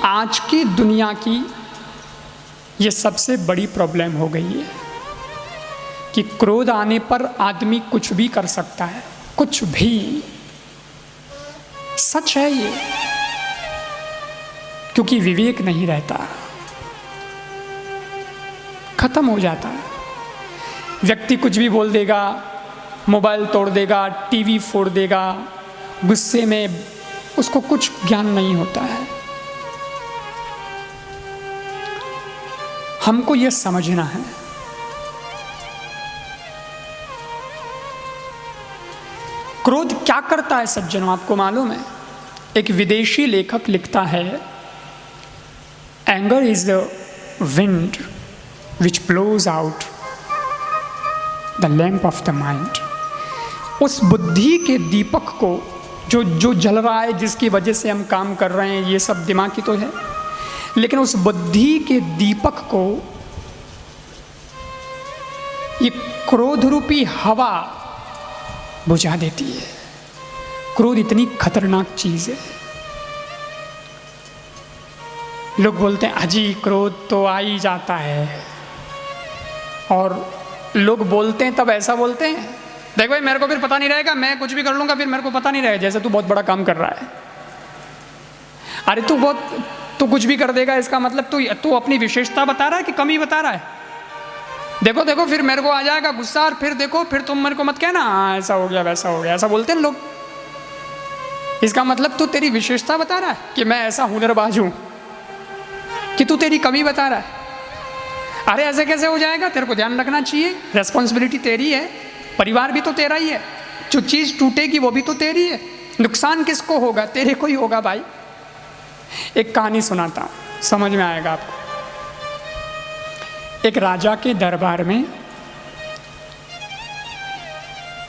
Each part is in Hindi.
आज की दुनिया की ये सबसे बड़ी प्रॉब्लम हो गई है कि क्रोध आने पर आदमी कुछ भी कर सकता है, कुछ भी। सच है ये, क्योंकि विवेक नहीं रहता, खत्म हो जाता है। व्यक्ति कुछ भी बोल देगा, मोबाइल तोड़ देगा, टीवी फोड़ देगा, गुस्से में उसको कुछ ज्ञान नहीं होता है। हमको यह समझना है क्रोध क्या करता है सज्जनों, आपको मालूम है? एक विदेशी लेखक लिखता है, anger is the wind which blows out the lamp of the mind. उस बुद्धि के दीपक को जो जल रहा है, जिसकी वजह से हम काम कर रहे हैं, ये सब दिमाग की तो है, लेकिन उस बुद्धि के दीपक को ये क्रोध रूपी हवा बुझा देती है। क्रोध इतनी खतरनाक चीज है। लोग बोलते हैं अजी क्रोध तो आ ही जाता है, और लोग बोलते हैं तब ऐसा बोलते हैं, देख भाई मेरे को फिर पता नहीं रहेगा, मैं कुछ भी कर लूंगा फिर मेरे को पता नहीं रहेगा, जैसे तू बहुत बड़ा काम कर रहा है। अरे तू कुछ भी कर देगा, इसका मतलब तू अपनी विशेषता बता रहा है कि कमी बता रहा है? देखो देखो फिर मेरे को आ जाएगा गुस्सा, और फिर देखो फिर तुम मेरे को मत कहना हाँ ऐसा हो गया वैसा हो गया, ऐसा बोलते हैं लोग। इसका मतलब तू तेरी विशेषता बता रहा है कि मैं ऐसा हुनरबाज हूं, कि तू तेरी कमी बता रहा है? अरे ऐसे कैसे हो जाएगा? तेरे को ध्यान रखना चाहिए, रेस्पॉन्सिबिलिटी तेरी है, परिवार भी तो तेरा ही है, जो चीज़ टूटेगी वो भी तो तेरी है, नुकसान किसको होगा? तेरे को ही होगा भाई। एक कहानी सुनाता हूं, समझ में आएगा आपको। एक राजा के दरबार में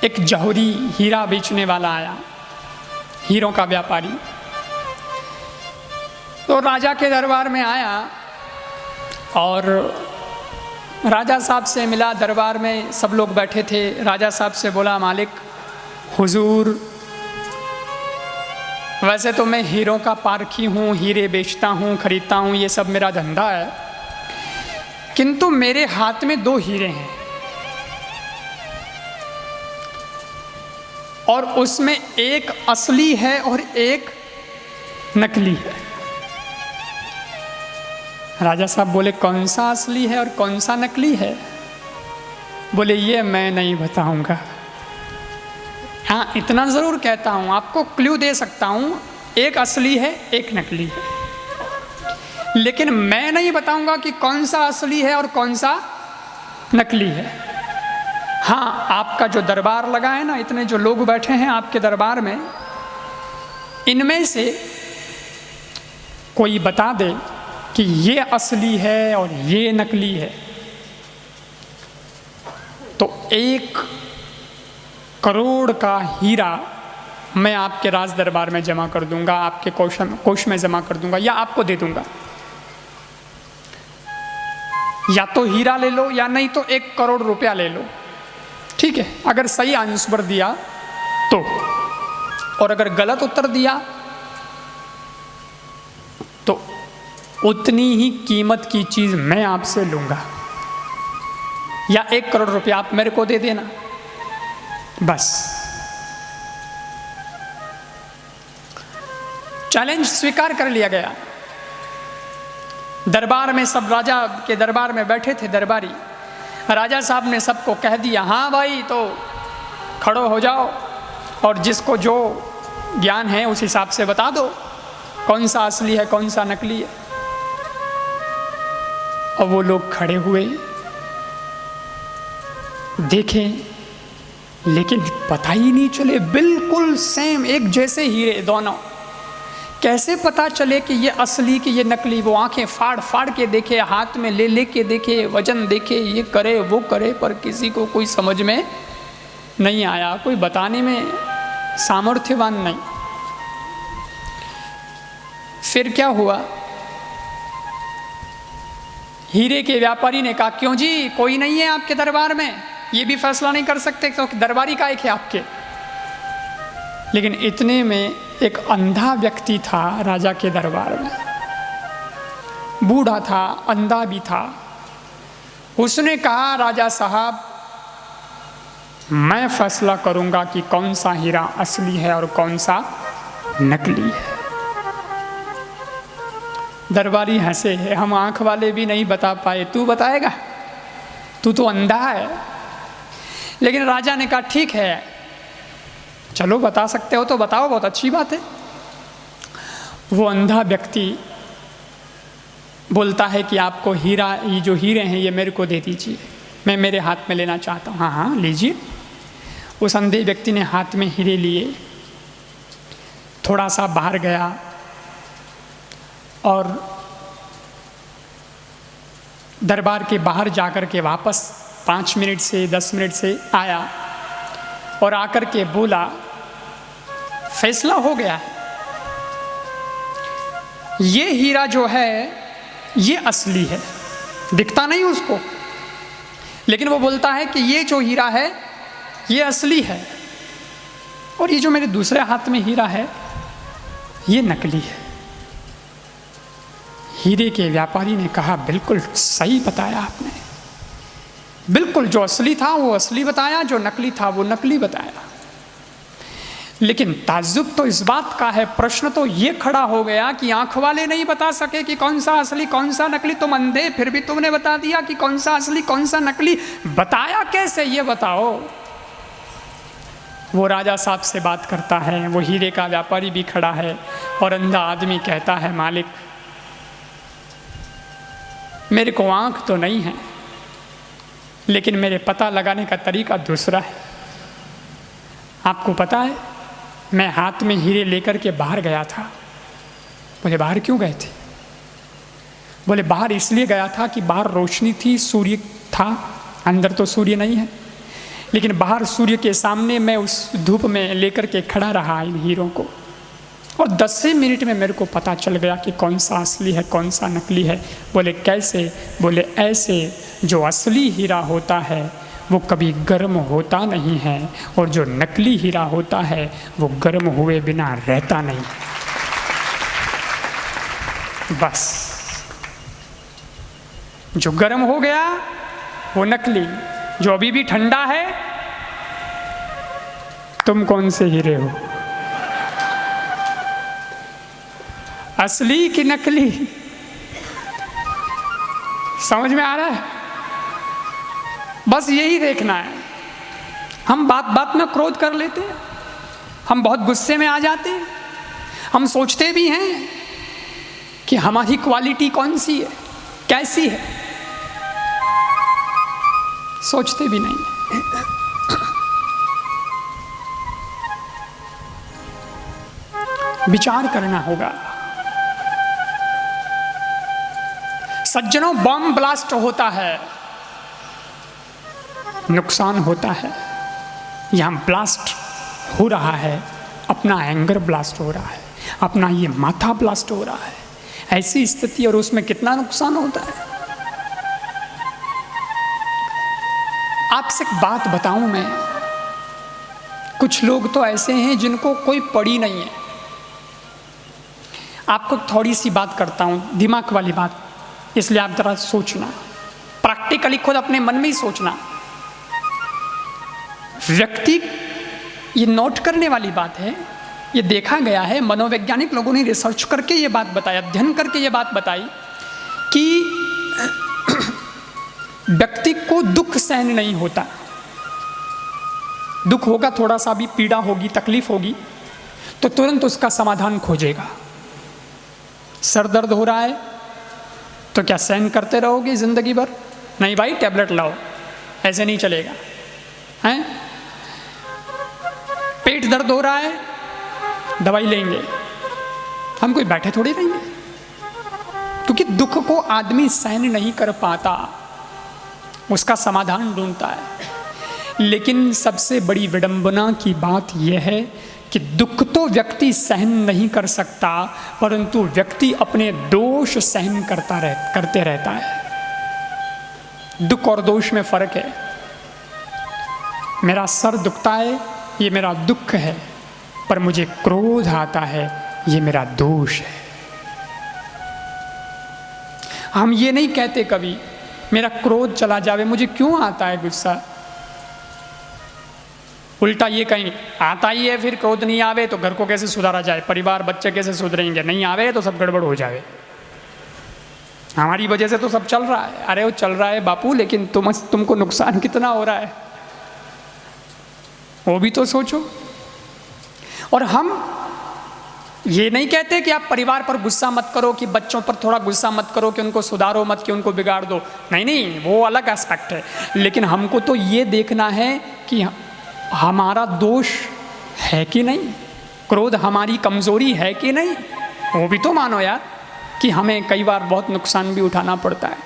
एक जौहरी हीरा बेचने वाला आया, हीरों का व्यापारी। तो राजा के दरबार में आया और राजा साहब से मिला। दरबार में सब लोग बैठे थे। राजा साहब से बोला, मालिक हुजूर, वैसे तो मैं हीरों का पारखी हूँ, हीरे बेचता हूँ, खरीदता हूँ, ये सब मेरा धंधा है, किंतु मेरे हाथ में 2 हीरे हैं और उसमें एक असली है और एक नकली है। राजा साहब बोले, कौन सा असली है और कौन सा नकली है? बोले, ये मैं नहीं बताऊंगा। हाँ, इतना ज़रूर कहता हूँ, आपको क्लू दे सकता हूँ, एक असली है एक नकली है, लेकिन मैं नहीं बताऊंगा कि कौन सा असली है और कौन सा नकली है। हाँ, आपका जो दरबार लगा है ना, इतने जो लोग बैठे हैं आपके दरबार में, इनमें से कोई बता दे कि ये असली है और ये नकली है, तो 1 करोड़ का हीरा मैं आपके राज दरबार में जमा कर दूंगा, आपके कोष में जमा कर दूंगा, या आपको दे दूंगा। या तो हीरा ले लो या नहीं तो 1 करोड़ रुपया ले लो, ठीक है? अगर सही आंसर दिया तो, और अगर गलत उत्तर दिया तो उतनी ही कीमत की चीज मैं आपसे लूंगा, या 1 करोड़ रुपया आप मेरे को दे देना, बस। चैलेंज स्वीकार कर लिया गया। दरबार में सब, राजा के दरबार में बैठे थे दरबारी। राजा साहब ने सबको कह दिया, हाँ भाई, तो खड़ो हो जाओ और जिसको जो ज्ञान है उस हिसाब से बता दो कौन सा असली है कौन सा नकली है। और वो लोग खड़े हुए, देखें, लेकिन पता ही नहीं चले, बिल्कुल सेम, एक जैसे हीरे दोनों। कैसे पता चले कि ये असली कि ये नकली? वो आंखें फाड़ फाड़ के देखे, हाथ में ले के देखे, वजन देखे, ये करे वो करे, पर किसी को कोई समझ में नहीं आया, कोई बताने में सामर्थ्यवान नहीं। फिर क्या हुआ? हीरे के व्यापारी ने कहा, क्यों जी, कोई नहीं है आपके दरबार में? ये भी फैसला नहीं कर सकते क्योंकि दरबारी का एक है आपके। लेकिन इतने में एक अंधा व्यक्ति था राजा के दरबार में। बूढ़ा था, अंधा भी था। उसने कहा, राजा साहब मैं फैसला करूंगा कि कौन सा हीरा असली है और कौन सा नकली है। दरबारी हंसे, हम आंख वाले भी नहीं बता पाए, तू बताएगा? तू तो अंधा है। लेकिन राजा ने कहा ठीक है, चलो बता सकते हो तो बताओ, बहुत अच्छी बात है। वो अंधा व्यक्ति बोलता है कि आपको हीरा, ये जो हीरे हैं ये मेरे को दे दीजिए, मैं मेरे हाथ में लेना चाहता हूँ। हाँ हाँ लीजिए। उस अंधे व्यक्ति ने हाथ में हीरे लिए, थोड़ा सा बाहर गया और दरबार के बाहर जाकर के वापस 5 मिनट से 10 मिनट से आया और आकर के बोला, फैसला हो गया है, ये हीरा जो है ये असली है। दिखता नहीं उसको, लेकिन वो बोलता है कि ये जो हीरा है ये असली है, और ये जो मेरे दूसरे हाथ में हीरा है ये नकली है। हीरे के व्यापारी ने कहा, बिल्कुल सही बताया आपने, बिल्कुल जो असली था वो असली बताया, जो नकली था वो नकली बताया। लेकिन ताज्जुब तो इस बात का है, प्रश्न तो ये खड़ा हो गया कि आंख वाले नहीं बता सके कि कौन सा असली कौन सा नकली, तुम अंधे फिर भी तुमने बता दिया कि कौन सा असली कौन सा नकली, बताया कैसे ये बताओ। वो राजा साहब से बात करता है, वो हीरे का व्यापारी भी खड़ा है और अंधा आदमी कहता है, मालिक मेरे को आंख तो नहीं है, लेकिन मेरे पता लगाने का तरीका दूसरा है। आपको पता है, मैं हाथ में हीरे लेकर के बाहर गया था। बोले बाहर क्यों गए थे? बोले बाहर इसलिए गया था कि बाहर रोशनी थी, सूर्य था, अंदर तो सूर्य नहीं है, लेकिन बाहर सूर्य के सामने मैं उस धूप में लेकर के खड़ा रहा इन हीरों को, और 10 मिनट में मेरे को पता चल गया कि कौन सा असली है कौन सा नकली है। बोले कैसे? बोले ऐसे, जो असली हीरा होता है वो कभी गर्म होता नहीं है, और जो नकली हीरा होता है वो गर्म हुए बिना रहता नहीं। बस जो गर्म हो गया वो नकली, जो अभी भी ठंडा है, तुम कौन से हीरे हो, असली कि नकली? समझ में आ रहा है? बस यही देखना है। हम बात बात में क्रोध कर लेते हैं, हम बहुत गुस्से में आ जाते हैं, हम सोचते भी हैं कि हमारी क्वालिटी कौन सी है, कैसी है, सोचते भी नहीं। विचार करना होगा। सज्जनों, बम ब्लास्ट होता है, नुकसान होता है। यहाँ ब्लास्ट हो रहा है, अपना एंगर ब्लास्ट हो रहा है, अपना ये माथा ब्लास्ट हो रहा है, ऐसी स्थिति, और उसमें कितना नुकसान होता है। आपसे एक बात बताऊं मैं, कुछ लोग तो ऐसे हैं जिनको कोई पड़ी नहीं है। आपको थोड़ी सी बात करता हूं, दिमाग वाली बात, इसलिए आप जरा सोचना, प्रैक्टिकली खुद अपने मन में ही सोचना। व्यक्ति, ये नोट करने वाली बात है, ये देखा गया है, मनोवैज्ञानिक लोगों ने रिसर्च करके ये बात बताया, अध्ययन करके ये बात बताई कि व्यक्ति को दुख सहन नहीं होता। दुख होगा, थोड़ा सा भी पीड़ा होगी, तकलीफ होगी, तो तुरंत उसका समाधान खोजेगा। सर दर्द हो रहा है तो क्या सहन करते रहोगे जिंदगी भर? नहीं भाई, टैबलेट लाओ, ऐसे नहीं चलेगा। हैं? पेट दर्द हो रहा है, दवाई लेंगे, हम कोई बैठे थोड़ी रहेंगे, क्योंकि दुख को आदमी सहन नहीं कर पाता, उसका समाधान ढूंढता है। लेकिन सबसे बड़ी विडंबना की बात यह है कि दुख तो व्यक्ति सहन नहीं कर सकता, परंतु व्यक्ति अपने दोष सहन करते रहता है। दुख और दोष में फर्क है। मेरा सर दुखता है, ये मेरा दुख है, पर मुझे क्रोध आता है, ये मेरा दोष है। हम ये नहीं कहते कभी मेरा क्रोध चला जावे, मुझे क्यों आता है गुस्सा। उल्टा ये कहेंगे आता ही है, फिर क्रोध नहीं आवे तो घर को कैसे सुधारा जाए, परिवार बच्चे कैसे सुधरेंगे, नहीं आवे तो सब गड़बड़ हो जाए, हमारी वजह से तो सब चल रहा है। अरे वो चल रहा है बापू, लेकिन तुमको नुकसान कितना हो रहा है वो भी तो सोचो। और हम ये नहीं कहते कि आप परिवार पर गुस्सा मत करो, कि बच्चों पर थोड़ा गुस्सा मत करो, कि उनको सुधारो मत, कि उनको बिगाड़ दो, नहीं नहीं, वो अलग एस्पेक्ट है। लेकिन हमको तो ये देखना है कि हमारा दोष है कि नहीं, क्रोध हमारी कमजोरी है कि नहीं, वो भी तो मानो यार कि हमें कई बार बहुत नुकसान भी उठाना पड़ता है।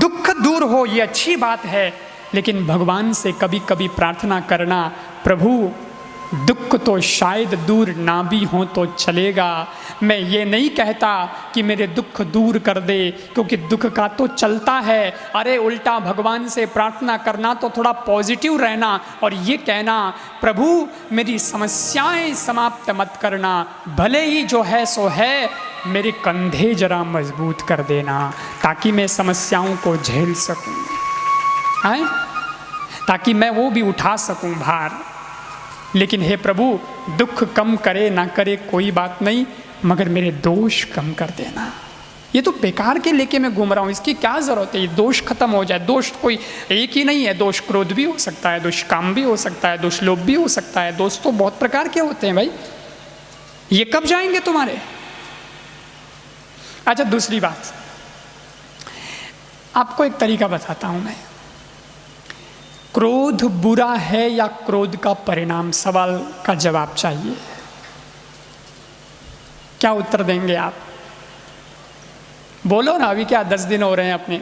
दुख दूर हो ये अच्छी बात है, लेकिन भगवान से कभी कभी प्रार्थना करना, प्रभु दुख तो शायद दूर ना भी हो तो चलेगा। मैं ये नहीं कहता कि मेरे दुख दूर कर दे, क्योंकि दुख का तो चलता है। अरे उल्टा भगवान से प्रार्थना करना तो थोड़ा पॉजिटिव रहना और ये कहना प्रभु मेरी समस्याएं समाप्त मत करना, भले ही जो है सो है, मेरे कंधे जरा मजबूत कर देना ताकि मैं समस्याओं को झेल सकूं, आए ताकि मैं वो भी उठा सकूं भार। लेकिन हे प्रभु दुख कम करे ना करे कोई बात नहीं, मगर मेरे दोष कम कर देना। ये तो बेकार के लेके मैं घूम रहा हूँ, इसकी क्या ज़रूरत है, ये दोष खत्म हो जाए। दोष कोई एक ही नहीं है, दोष क्रोध भी हो सकता है, दोष काम भी हो सकता है, दोष लोभ भी हो सकता है, दोष तो बहुत प्रकार के होते हैं भाई, ये कब जाएंगे तुम्हारे। अच्छा दूसरी बात, आपको एक तरीका बताता हूँ मैं। क्रोध बुरा है या क्रोध का परिणाम, सवाल का जवाब चाहिए। क्या उत्तर देंगे आप, बोलो ना। अभी क्या 10 दिन हो रहे हैं अपने,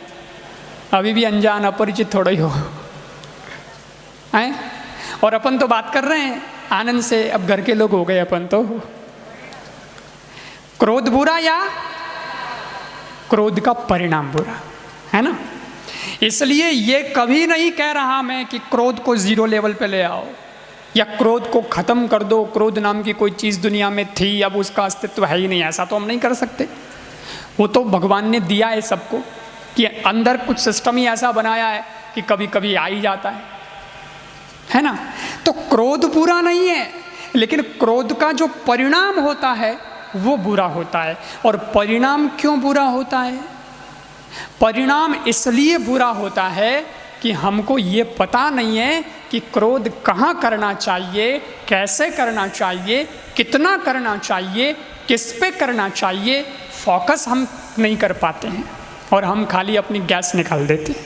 अभी भी अनजान अपरिचित थोड़ा ही हो हैं, और अपन तो बात कर रहे हैं आनंद से, अब घर के लोग हो गए अपन तो। क्रोध बुरा या क्रोध का परिणाम बुरा है ना। इसलिए ये कभी नहीं कह रहा मैं कि क्रोध को जीरो लेवल पे ले आओ या क्रोध को खत्म कर दो, क्रोध नाम की कोई चीज़ दुनिया में थी अब उसका अस्तित्व है ही नहीं, ऐसा तो हम नहीं कर सकते। वो तो भगवान ने दिया है सबको, कि अंदर कुछ सिस्टम ही ऐसा बनाया है कि कभी कभी आ ही जाता है ना। तो क्रोध बुरा नहीं है, लेकिन क्रोध का जो परिणाम होता है वो बुरा होता है। और परिणाम क्यों बुरा होता है, परिणाम इसलिए बुरा होता है कि हमको ये पता नहीं है कि क्रोध कहाँ करना चाहिए, कैसे करना चाहिए, कितना करना चाहिए, किस पे करना चाहिए, फोकस हम नहीं कर पाते हैं और हम खाली अपनी गैस निकाल देते हैं,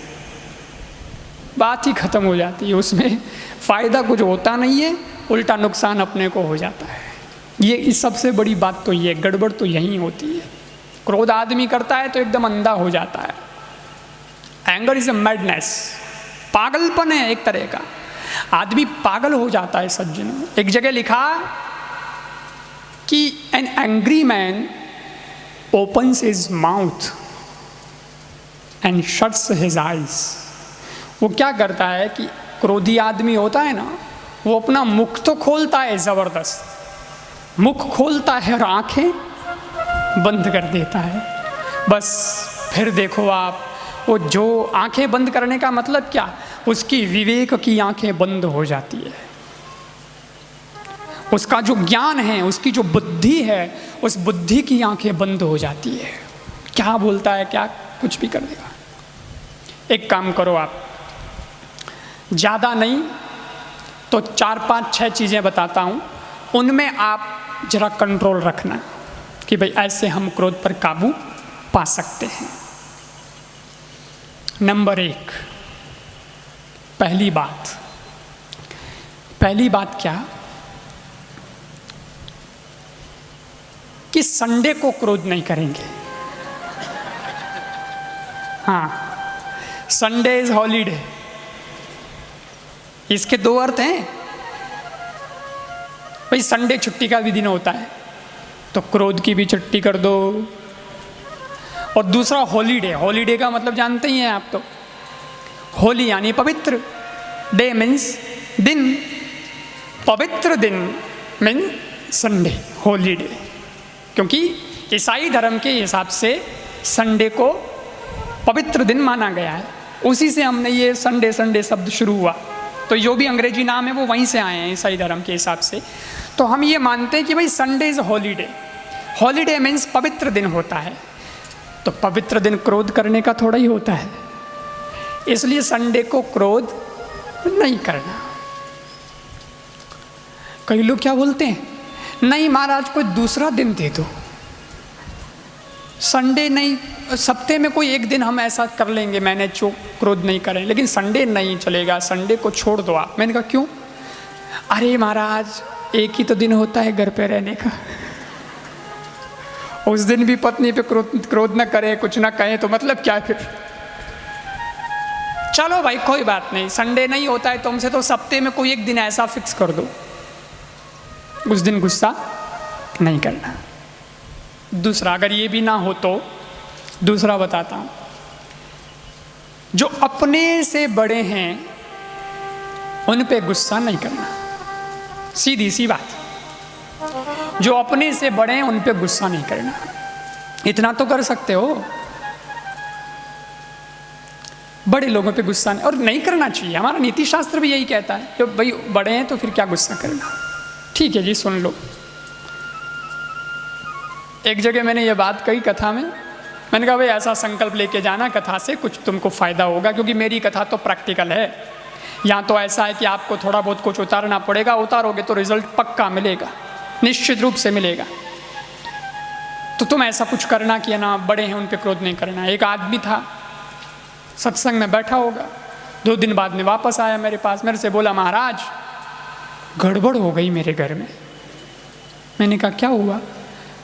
बात ही खत्म हो जाती है, उसमें फ़ायदा कुछ होता नहीं है, उल्टा नुकसान अपने को हो जाता है। ये इस सबसे बड़ी बात तो ये गड़बड़ तो यहीं होती है। क्रोध आदमी करता है तो एकदम अंधा हो जाता है, एंगर इज ए मैडनेस, पागलपन है एक तरह का, आदमी पागल हो जाता है सज्जनों। एक जगह लिखा कि an angry man opens his mouth and shuts his eyes. वो क्या करता है कि क्रोधी आदमी होता है ना, वो अपना मुख तो खोलता है, ज़बरदस्त मुख खोलता है और आंखें बंद कर देता है। बस फिर देखो आप, वो जो आंखें बंद करने का मतलब क्या, उसकी विवेक की आंखें बंद हो जाती है, उसका जो ज्ञान है, उसकी जो बुद्धि है, उस बुद्धि की आंखें बंद हो जाती है। क्या बोलता है, क्या कुछ भी कर देगा। एक काम करो आप, ज़्यादा नहीं तो 4, 5, 6 चीज़ें बताता हूँ, उनमें आप जरा कंट्रोल रखना कि भाई ऐसे हम क्रोध पर काबू पा सकते हैं। नंबर 1, पहली बात क्या कि संडे को क्रोध नहीं करेंगे। हाँ, संडे इज हॉलीडे, इसके 2 अर्थ हैं भाई। संडे छुट्टी का भी दिन होता है तो क्रोध की भी छुट्टी कर दो। और दूसरा हॉलीडे, हॉलीडे का मतलब जानते ही हैं आप तो, होली यानी पवित्र, डे मीन्स दिन, पवित्र दिन मीन संडे, हॉलीडे। क्योंकि ईसाई धर्म के हिसाब से संडे को पवित्र दिन माना गया है, उसी से हमने ये संडे संडे शब्द शुरू हुआ। तो जो भी अंग्रेजी नाम है वो वहीं से आए हैं ईसाई धर्म के हिसाब से। तो हम ये मानते हैं कि भाई Sunday is holiday. Holiday means पवित्र दिन होता है, तो पवित्र दिन क्रोध करने का थोड़ा ही होता है, इसलिए संडे को क्रोध नहीं करना। कई लोग क्या बोलते हैं, नहीं महाराज कोई दूसरा दिन दे दो, संडे नहीं, सप्ते में कोई एक दिन हम ऐसा कर लेंगे मैनेज जो क्रोध नहीं करें, लेकिन संडे नहीं चलेगा, संडे को छोड़ दो आप। मैंने कहा क्यों? अरे महाराज एक ही तो दिन होता है घर पे रहने का, उस दिन भी पत्नी पे क्रोध न करे, कुछ ना कहे तो मतलब क्या फिर? चलो भाई कोई बात नहीं, संडे नहीं होता है तुमसे तो सप्ते में कोई एक दिन ऐसा फिक्स कर दो, उस दिन गुस्सा नहीं करना। दूसरा, अगर ये भी ना हो तो दूसरा बताता हूं, जो अपने से बड़े हैं उन पे गुस्सा नहीं करना। सीधी सी बात, जो अपने से बड़े हैं उन पे गुस्सा नहीं करना। इतना तो कर सकते हो, बड़े लोगों पे गुस्सा नहीं, और नहीं करना चाहिए। हमारा नीति शास्त्र भी यही कहता है, जो भाई बड़े हैं तो फिर क्या गुस्सा करना। ठीक है जी, सुन लो। एक जगह मैंने ये बात कही कथा में, मैंने कहा भाई ऐसा संकल्प लेके जाना कथा से कुछ तुमको फ़ायदा होगा, क्योंकि मेरी कथा तो प्रैक्टिकल है। यहाँ तो ऐसा है कि आपको थोड़ा बहुत कुछ उतारना पड़ेगा, उतारोगे तो रिजल्ट पक्का मिलेगा, निश्चित रूप से मिलेगा। तो तुम ऐसा कुछ करना कि ना बड़े हैं उन पे क्रोध नहीं करना। एक आदमी था सत्संग में बैठा होगा, 2 दिन बाद में वापस आया मेरे पास, मेरे से बोला महाराज गड़बड़ हो गई मेरे घर में। मैंने कहा क्या हुआ?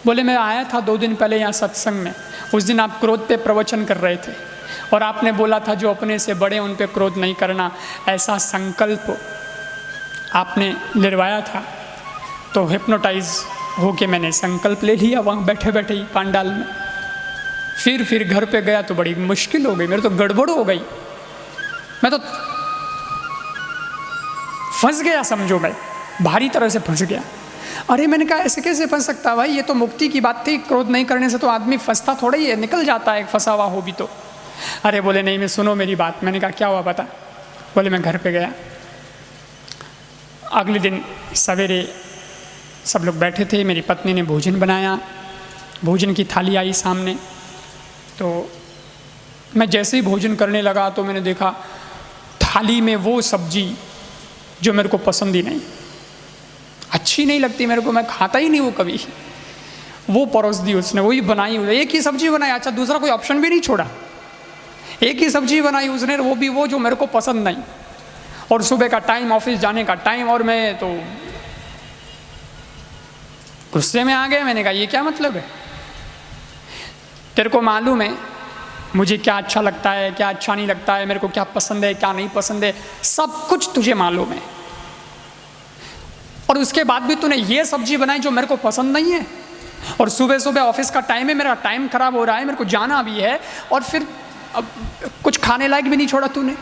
बोले मैं आया था 2 दिन पहले यहाँ सत्संग में, उस दिन आप क्रोध पे प्रवचन कर रहे थे और आपने बोला था जो अपने से बड़े उन पे क्रोध नहीं करना, ऐसा संकल्प आपने लिरवाया था। तो हिप्नोटाइज होके मैंने संकल्प ले लिया वहाँ बैठे बैठे ही पांडाल में। फिर घर पे गया तो बड़ी मुश्किल हो गई, मेरे तो गड़बड़ हो गई, मैं तो फंस गया, समझो मैं भारी तरह से फंस गया। अरे मैंने कहा ऐसे कैसे फंस सकता भाई, ये तो मुक्ति की बात थी, क्रोध नहीं करने से तो आदमी फंसता थोड़ा ही है, निकल जाता है फंसा हुआ हो भी तो। अरे बोले नहीं, मैं सुनो मेरी बात। मैंने कहा क्या हुआ बता। बोले मैं घर पे गया, अगले दिन सवेरे सब लोग बैठे थे, मेरी पत्नी ने भोजन बनाया, भोजन की थाली आई सामने, तो मैं जैसे ही भोजन करने लगा तो मैंने देखा थाली में वो सब्जी जो मेरे को पसंद ही नहीं, अच्छी नहीं लगती मेरे को, मैं खाता ही नहीं वो कभी, वो परोस दी उसने, वही बनाई। एक ही सब्जी बनाई, अच्छा दूसरा कोई ऑप्शन भी नहीं छोड़ा, एक ही सब्जी बनाई उसने, वो भी वो जो मेरे को पसंद नहीं। और सुबह का टाइम, ऑफिस जाने का टाइम, और मैं तो गुस्से में आ गया। मैंने कहा ये क्या मतलब है? तेरे को मालूम है मुझे क्या अच्छा लगता है, क्या अच्छा नहीं लगता है, मेरे को क्या पसंद है, क्या नहीं पसंद है, सब कुछ तुझे मालूम है, और उसके बाद भी तूने ये सब्जी बनाई जो मेरे को पसंद नहीं है। और सुबह सुबह ऑफिस का टाइम है, मेरा टाइम खराब हो रहा है, मेरे को जाना भी है, और फिर अब कुछ खाने लायक भी नहीं छोड़ा तूने।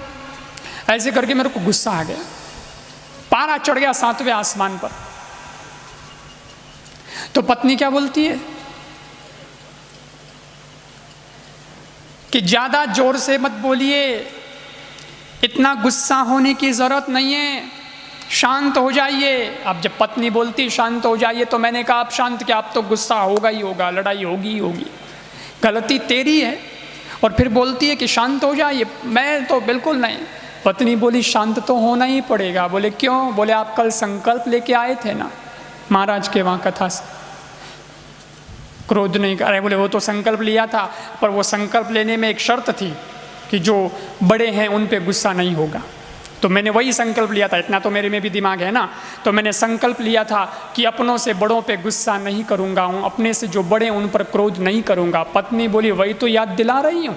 ऐसे करके मेरे को गुस्सा आ गया, पारा चढ़ गया 7वें आसमान पर। तो पत्नी क्या बोलती है कि ज़्यादा जोर से मत बोलिए, इतना गुस्सा होने की ज़रूरत नहीं है, शांत हो जाइए। अब जब पत्नी बोलती शांत हो जाइए तो मैंने कहा आप शांत क्या, अब तो गुस्सा होगा ही होगा, लड़ाई होगी ही होगी, गलती तेरी है। और फिर बोलती है कि शांत हो जाइए, मैं तो बिल्कुल नहीं। पत्नी बोली शांत तो होना ही पड़ेगा। बोले क्यों? बोले आप कल संकल्प लेके आए थे ना महाराज के वहाँ कथा से, क्रोध नहीं करे। बोले वो तो संकल्प लिया था, पर वो संकल्प लेने में एक शर्त थी कि जो बड़े हैं उन पे गुस्सा नहीं होगा। तो मैंने वही संकल्प लिया था, इतना तो मेरे में भी दिमाग है ना। तो मैंने संकल्प लिया था कि अपनों से बड़ों पे गुस्सा नहीं करूँगा, हूँ अपने से जो बड़े उन पर क्रोध नहीं करूँगा। पत्नी बोली वही तो याद दिला रही हूँ,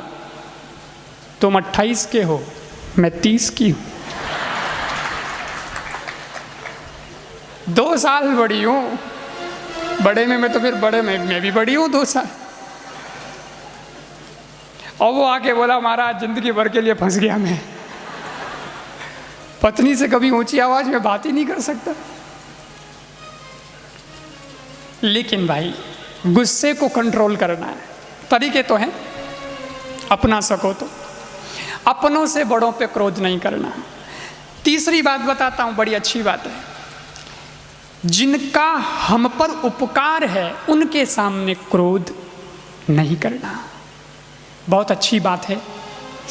तुम 28 के हो, मैं 30 की हूँ, 2 साल बड़ी हूँ, बड़े में मैं तो फिर बड़े में मैं भी बड़ी हूँ 2 साल। और वो आके बोला महाराज जिंदगी भर के लिए फंस गया मैं, पत्नी से कभी ऊंची आवाज में बात ही नहीं कर सकता। लेकिन भाई गुस्से को कंट्रोल करना है, तरीके तो हैं। अपना सको तो। अपनों से बड़ों पे क्रोध नहीं करना। तीसरी बात बताता हूं, बड़ी अच्छी बात है। जिनका हम पर उपकार है उनके सामने क्रोध नहीं करना। बहुत अच्छी बात है,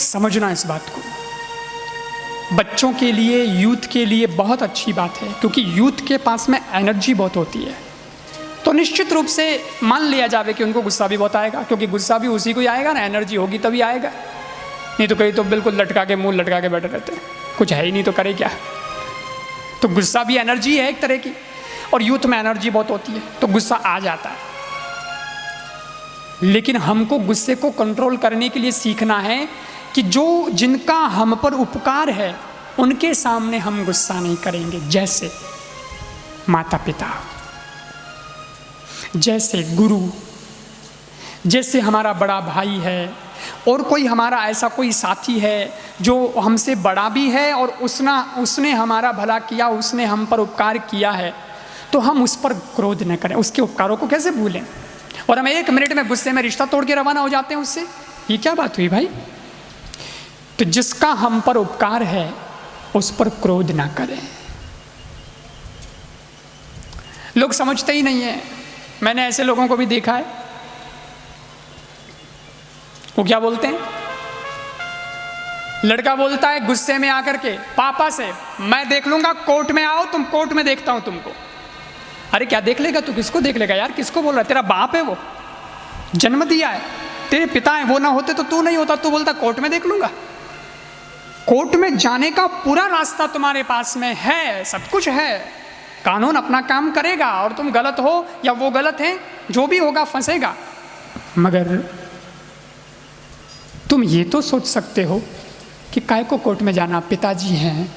समझना इस बात को। बच्चों के लिए, यूथ के लिए बहुत अच्छी बात है, क्योंकि यूथ के पास में एनर्जी बहुत होती है। तो निश्चित रूप से मान लिया जावे कि उनको गुस्सा भी बहुत आएगा, क्योंकि गुस्सा भी उसी को ही आएगा ना, एनर्जी होगी तभी आएगा। नहीं तो कहीं तो बिल्कुल लटका के, मुंह लटका के बैठे रहते हैं, कुछ है ही नहीं तो करे क्या। तो गुस्सा भी एनर्जी है एक तरह की, और यूथ में एनर्जी बहुत होती है, तो गुस्सा आ जाता है। लेकिन हमको गुस्से को कंट्रोल करने के लिए सीखना है कि जो जिनका हम पर उपकार है उनके सामने हम गुस्सा नहीं करेंगे। जैसे माता पिता, जैसे गुरु, जैसे हमारा बड़ा भाई है, और कोई हमारा ऐसा कोई साथी है जो हमसे बड़ा भी है और उसने हमारा भला किया, उसने हम पर उपकार किया है, तो हम उस पर क्रोध न करें। उसके उपकारों को कैसे भूलें, और हम 1 मिनट में गुस्से में रिश्ता तोड़ के रवाना हो जाते हैं उससे। ये क्या बात हुई भाई। तो जिसका हम पर उपकार है उस पर क्रोध ना करें। लोग समझते ही नहीं है। मैंने ऐसे लोगों को भी देखा है, वो क्या बोलते हैं, लड़का बोलता है गुस्से में आकर के पापा से, मैं देख लूंगा, कोर्ट में आओ तुम, कोर्ट में देखता हूं तुमको। अरे क्या देख लेगा तू, किसको देख लेगा यार, किसको बोल रहा है, तेरा बाप है, वो जन्म दिया है, तेरे पिता है, वो ना होते तो तू नहीं होता, तू बोलता कोर्ट में देख लूंगा। कोर्ट में जाने का पूरा रास्ता तुम्हारे पास में है, सब कुछ है, कानून अपना काम करेगा, और तुम गलत हो या वो गलत है, जो भी होगा फंसेगा। मगर तुम ये तो सोच सकते हो कि काय को कोर्ट में जाना, पिताजी हैं,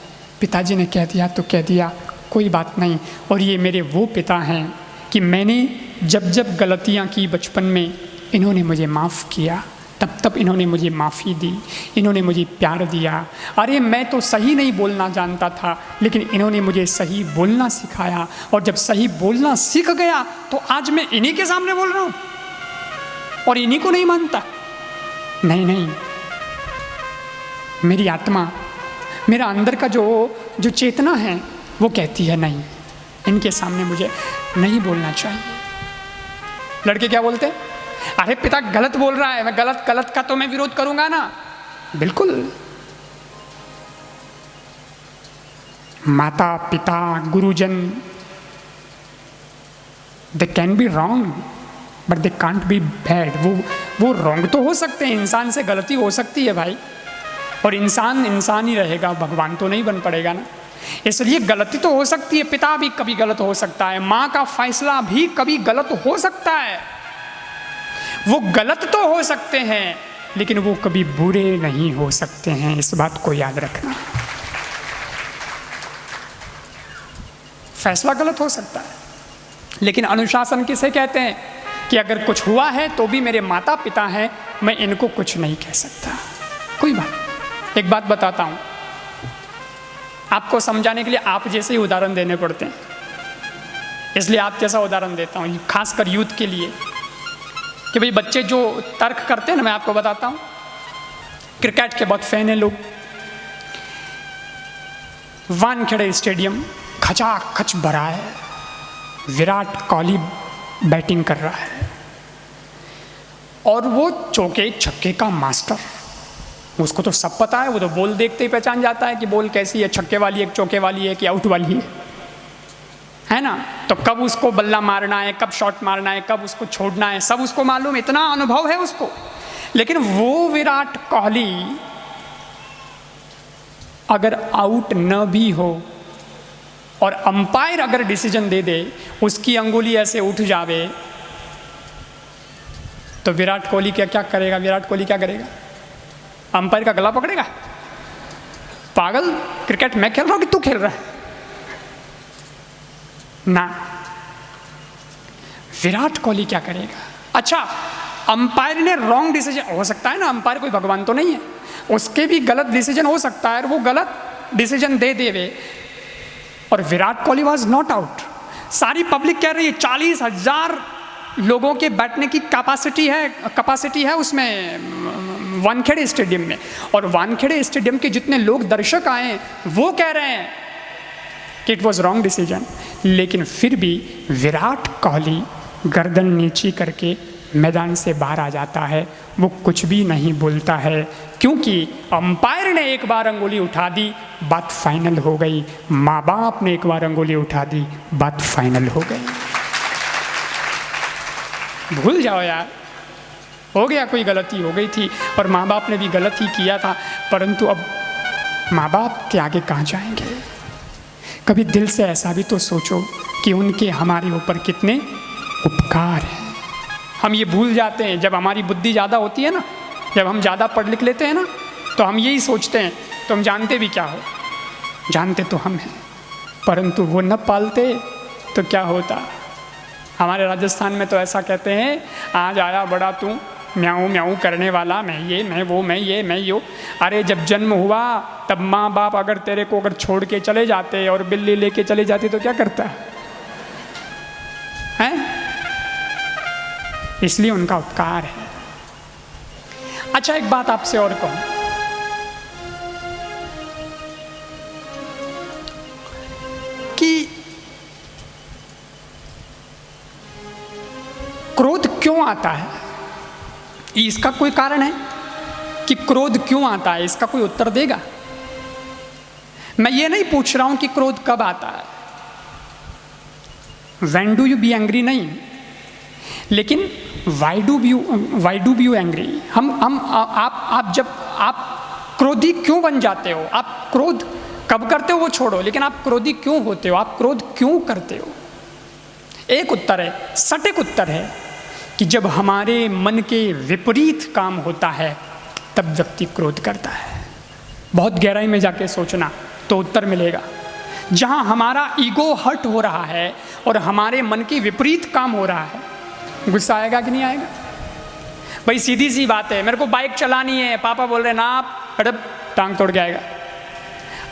पिताजी ने कह दिया तो कह दिया, कोई बात नहीं। और ये मेरे वो पिता हैं कि मैंने जब जब गलतियां की बचपन में, इन्होंने मुझे माफ़ किया, तब तब इन्होंने मुझे माफ़ी दी, इन्होंने मुझे प्यार दिया। अरे मैं तो सही नहीं बोलना जानता था, लेकिन इन्होंने मुझे सही बोलना सिखाया, और जब सही बोलना सीख गया तो आज मैं इन्हीं के सामने बोल रहा हूँ और इन्हीं को नहीं मानता। नहीं नहीं, मेरी आत्मा, मेरा अंदर का जो चेतना है वो कहती है नहीं, इनके सामने मुझे नहीं बोलना चाहिए। लड़के क्या बोलते हैं, अरे पिता गलत बोल रहा है, मैं गलत का तो मैं विरोध करूंगा ना। बिल्कुल, माता पिता गुरुजन, they can be wrong but they can't be bad. वो रॉन्ग तो हो सकते हैं, इंसान से गलती हो सकती है भाई, और इंसान ही रहेगा, भगवान तो नहीं बन पड़ेगा ना। इसलिए गलती तो हो सकती है, पिता भी कभी गलत हो सकता है, माँ का फैसला भी कभी गलत हो सकता है। वो गलत तो हो सकते हैं, लेकिन वो कभी बुरे नहीं हो सकते हैं, इस बात को याद रखना। फैसला गलत हो सकता है, लेकिन अनुशासन किसे कहते हैं कि अगर कुछ हुआ है तो भी मेरे माता पिता हैं, मैं इनको कुछ नहीं कह सकता। कोई बात, एक बात बताता हूँ आपको समझाने के लिए, आप जैसे ही उदाहरण देने पड़ते हैं, इसलिए आप जैसा उदाहरण देता हूँ, खासकर यूथ के लिए, कि भाई बच्चे जो तर्क करते हैं ना, मैं आपको बताता हूँ। क्रिकेट के बहुत फैन हैं लोग, वानखेड़े स्टेडियम खचाखच भरा है, विराट कोहली बैटिंग कर रहा है, और वो चौके छक्के का मास्टर, उसको तो सब पता है, वो तो बॉल देखते ही पहचान जाता है कि बॉल कैसी है, छक्के वाली है, चौके वाली है कि आउट वाली है ना। तो कब उसको बल्ला मारना है, कब शॉट मारना है, कब उसको छोड़ना है, सब उसको मालूम, इतना अनुभव है उसको। लेकिन वो विराट कोहली अगर आउट न भी हो और अंपायर अगर डिसीजन दे दे, उसकी अंगुली ऐसे उठ जावे, तो विराट कोहली क्या करेगा, विराट कोहली क्या करेगा, अंपायर का गला पकड़ेगा, पागल क्रिकेट मैं खेल रहा हूं कि तू खेल रहा है ना। विराट कोहली क्या करेगा। अच्छा, अंपायर ने रॉन्ग डिसीजन, हो सकता है ना, अंपायर कोई भगवान तो नहीं है, उसके भी गलत डिसीजन हो सकता है, और वो गलत डिसीजन दे देवे, और Virat Kohli was not out. सारी पब्लिक कह रही है 40,000 लोगों के बैठने की कैपेसिटी है उसमें वानखेड़े स्टेडियम में, और वानखेड़े स्टेडियम के जितने लोग दर्शक आए वो कह रहे हैं कि इट वॉज रॉन्ग डिसीजन, लेकिन फिर भी विराट कोहली गर्दन नीची करके मैदान से बाहर आ जाता है, वो कुछ भी नहीं बोलता है, क्योंकि अंपायर ने एक बार अंगुली उठा दी, बात फाइनल हो गई। माँ बाप ने एक बार अंगुली उठा दी, बात फाइनल हो गई। भूल जाओ यार, हो गया, कोई गलती हो गई थी और माँ बाप ने भी गलत ही किया था, परंतु अब माँ बाप के आगे कहाँ जाएंगे। कभी दिल से ऐसा भी तो सोचो कि उनके हमारे ऊपर कितने उपकार हैं। हम ये भूल जाते हैं, जब हमारी बुद्धि ज़्यादा होती है ना, जब हम ज़्यादा पढ़ लिख लेते हैं ना, तो हम यही सोचते हैं तुम जानते भी क्या हो, जानते तो हम हैं, परंतु वो न पालते तो क्या होता। हमारे राजस्थान में तो ऐसा कहते हैं, आज आया बड़ा तू म्याऊं म्याऊं करने वाला, मैं ये मैं वो मैं ये मैं यो। अरे जब जन्म हुआ तब माँ बाप अगर तेरे को अगर छोड़ के चले जाते और बिल्ली लेके चले जाती तो क्या करता है? इसलिए उनका उपकार है। अच्छा, एक बात आपसे और कहूं, कि क्रोध क्यों आता है? इसका कोई कारण है कि क्रोध क्यों आता है? इसका कोई उत्तर देगा? मैं ये नहीं पूछ रहा हूं कि क्रोध कब आता है, when do you be angry नहीं, लेकिन why do be you angry. आप जब आप क्रोधी क्यों बन जाते हो, आप क्रोध कब करते हो वो छोड़ो, लेकिन आप क्रोधी क्यों होते हो, आप क्रोध क्यों करते हो? एक उत्तर है, सटीक उत्तर है कि जब हमारे मन के विपरीत काम होता है तब व्यक्ति क्रोध करता है। बहुत गहराई में जाके सोचना तो उत्तर मिलेगा। जहाँ हमारा ईगो हर्ट हो रहा है और हमारे मन के विपरीत काम हो रहा है, गुस्सा आएगा कि नहीं आएगा? भाई सीधी सी बात है, मेरे को बाइक चलानी है, पापा बोल रहे हैं ना आप टांग तोड़ के आएगा।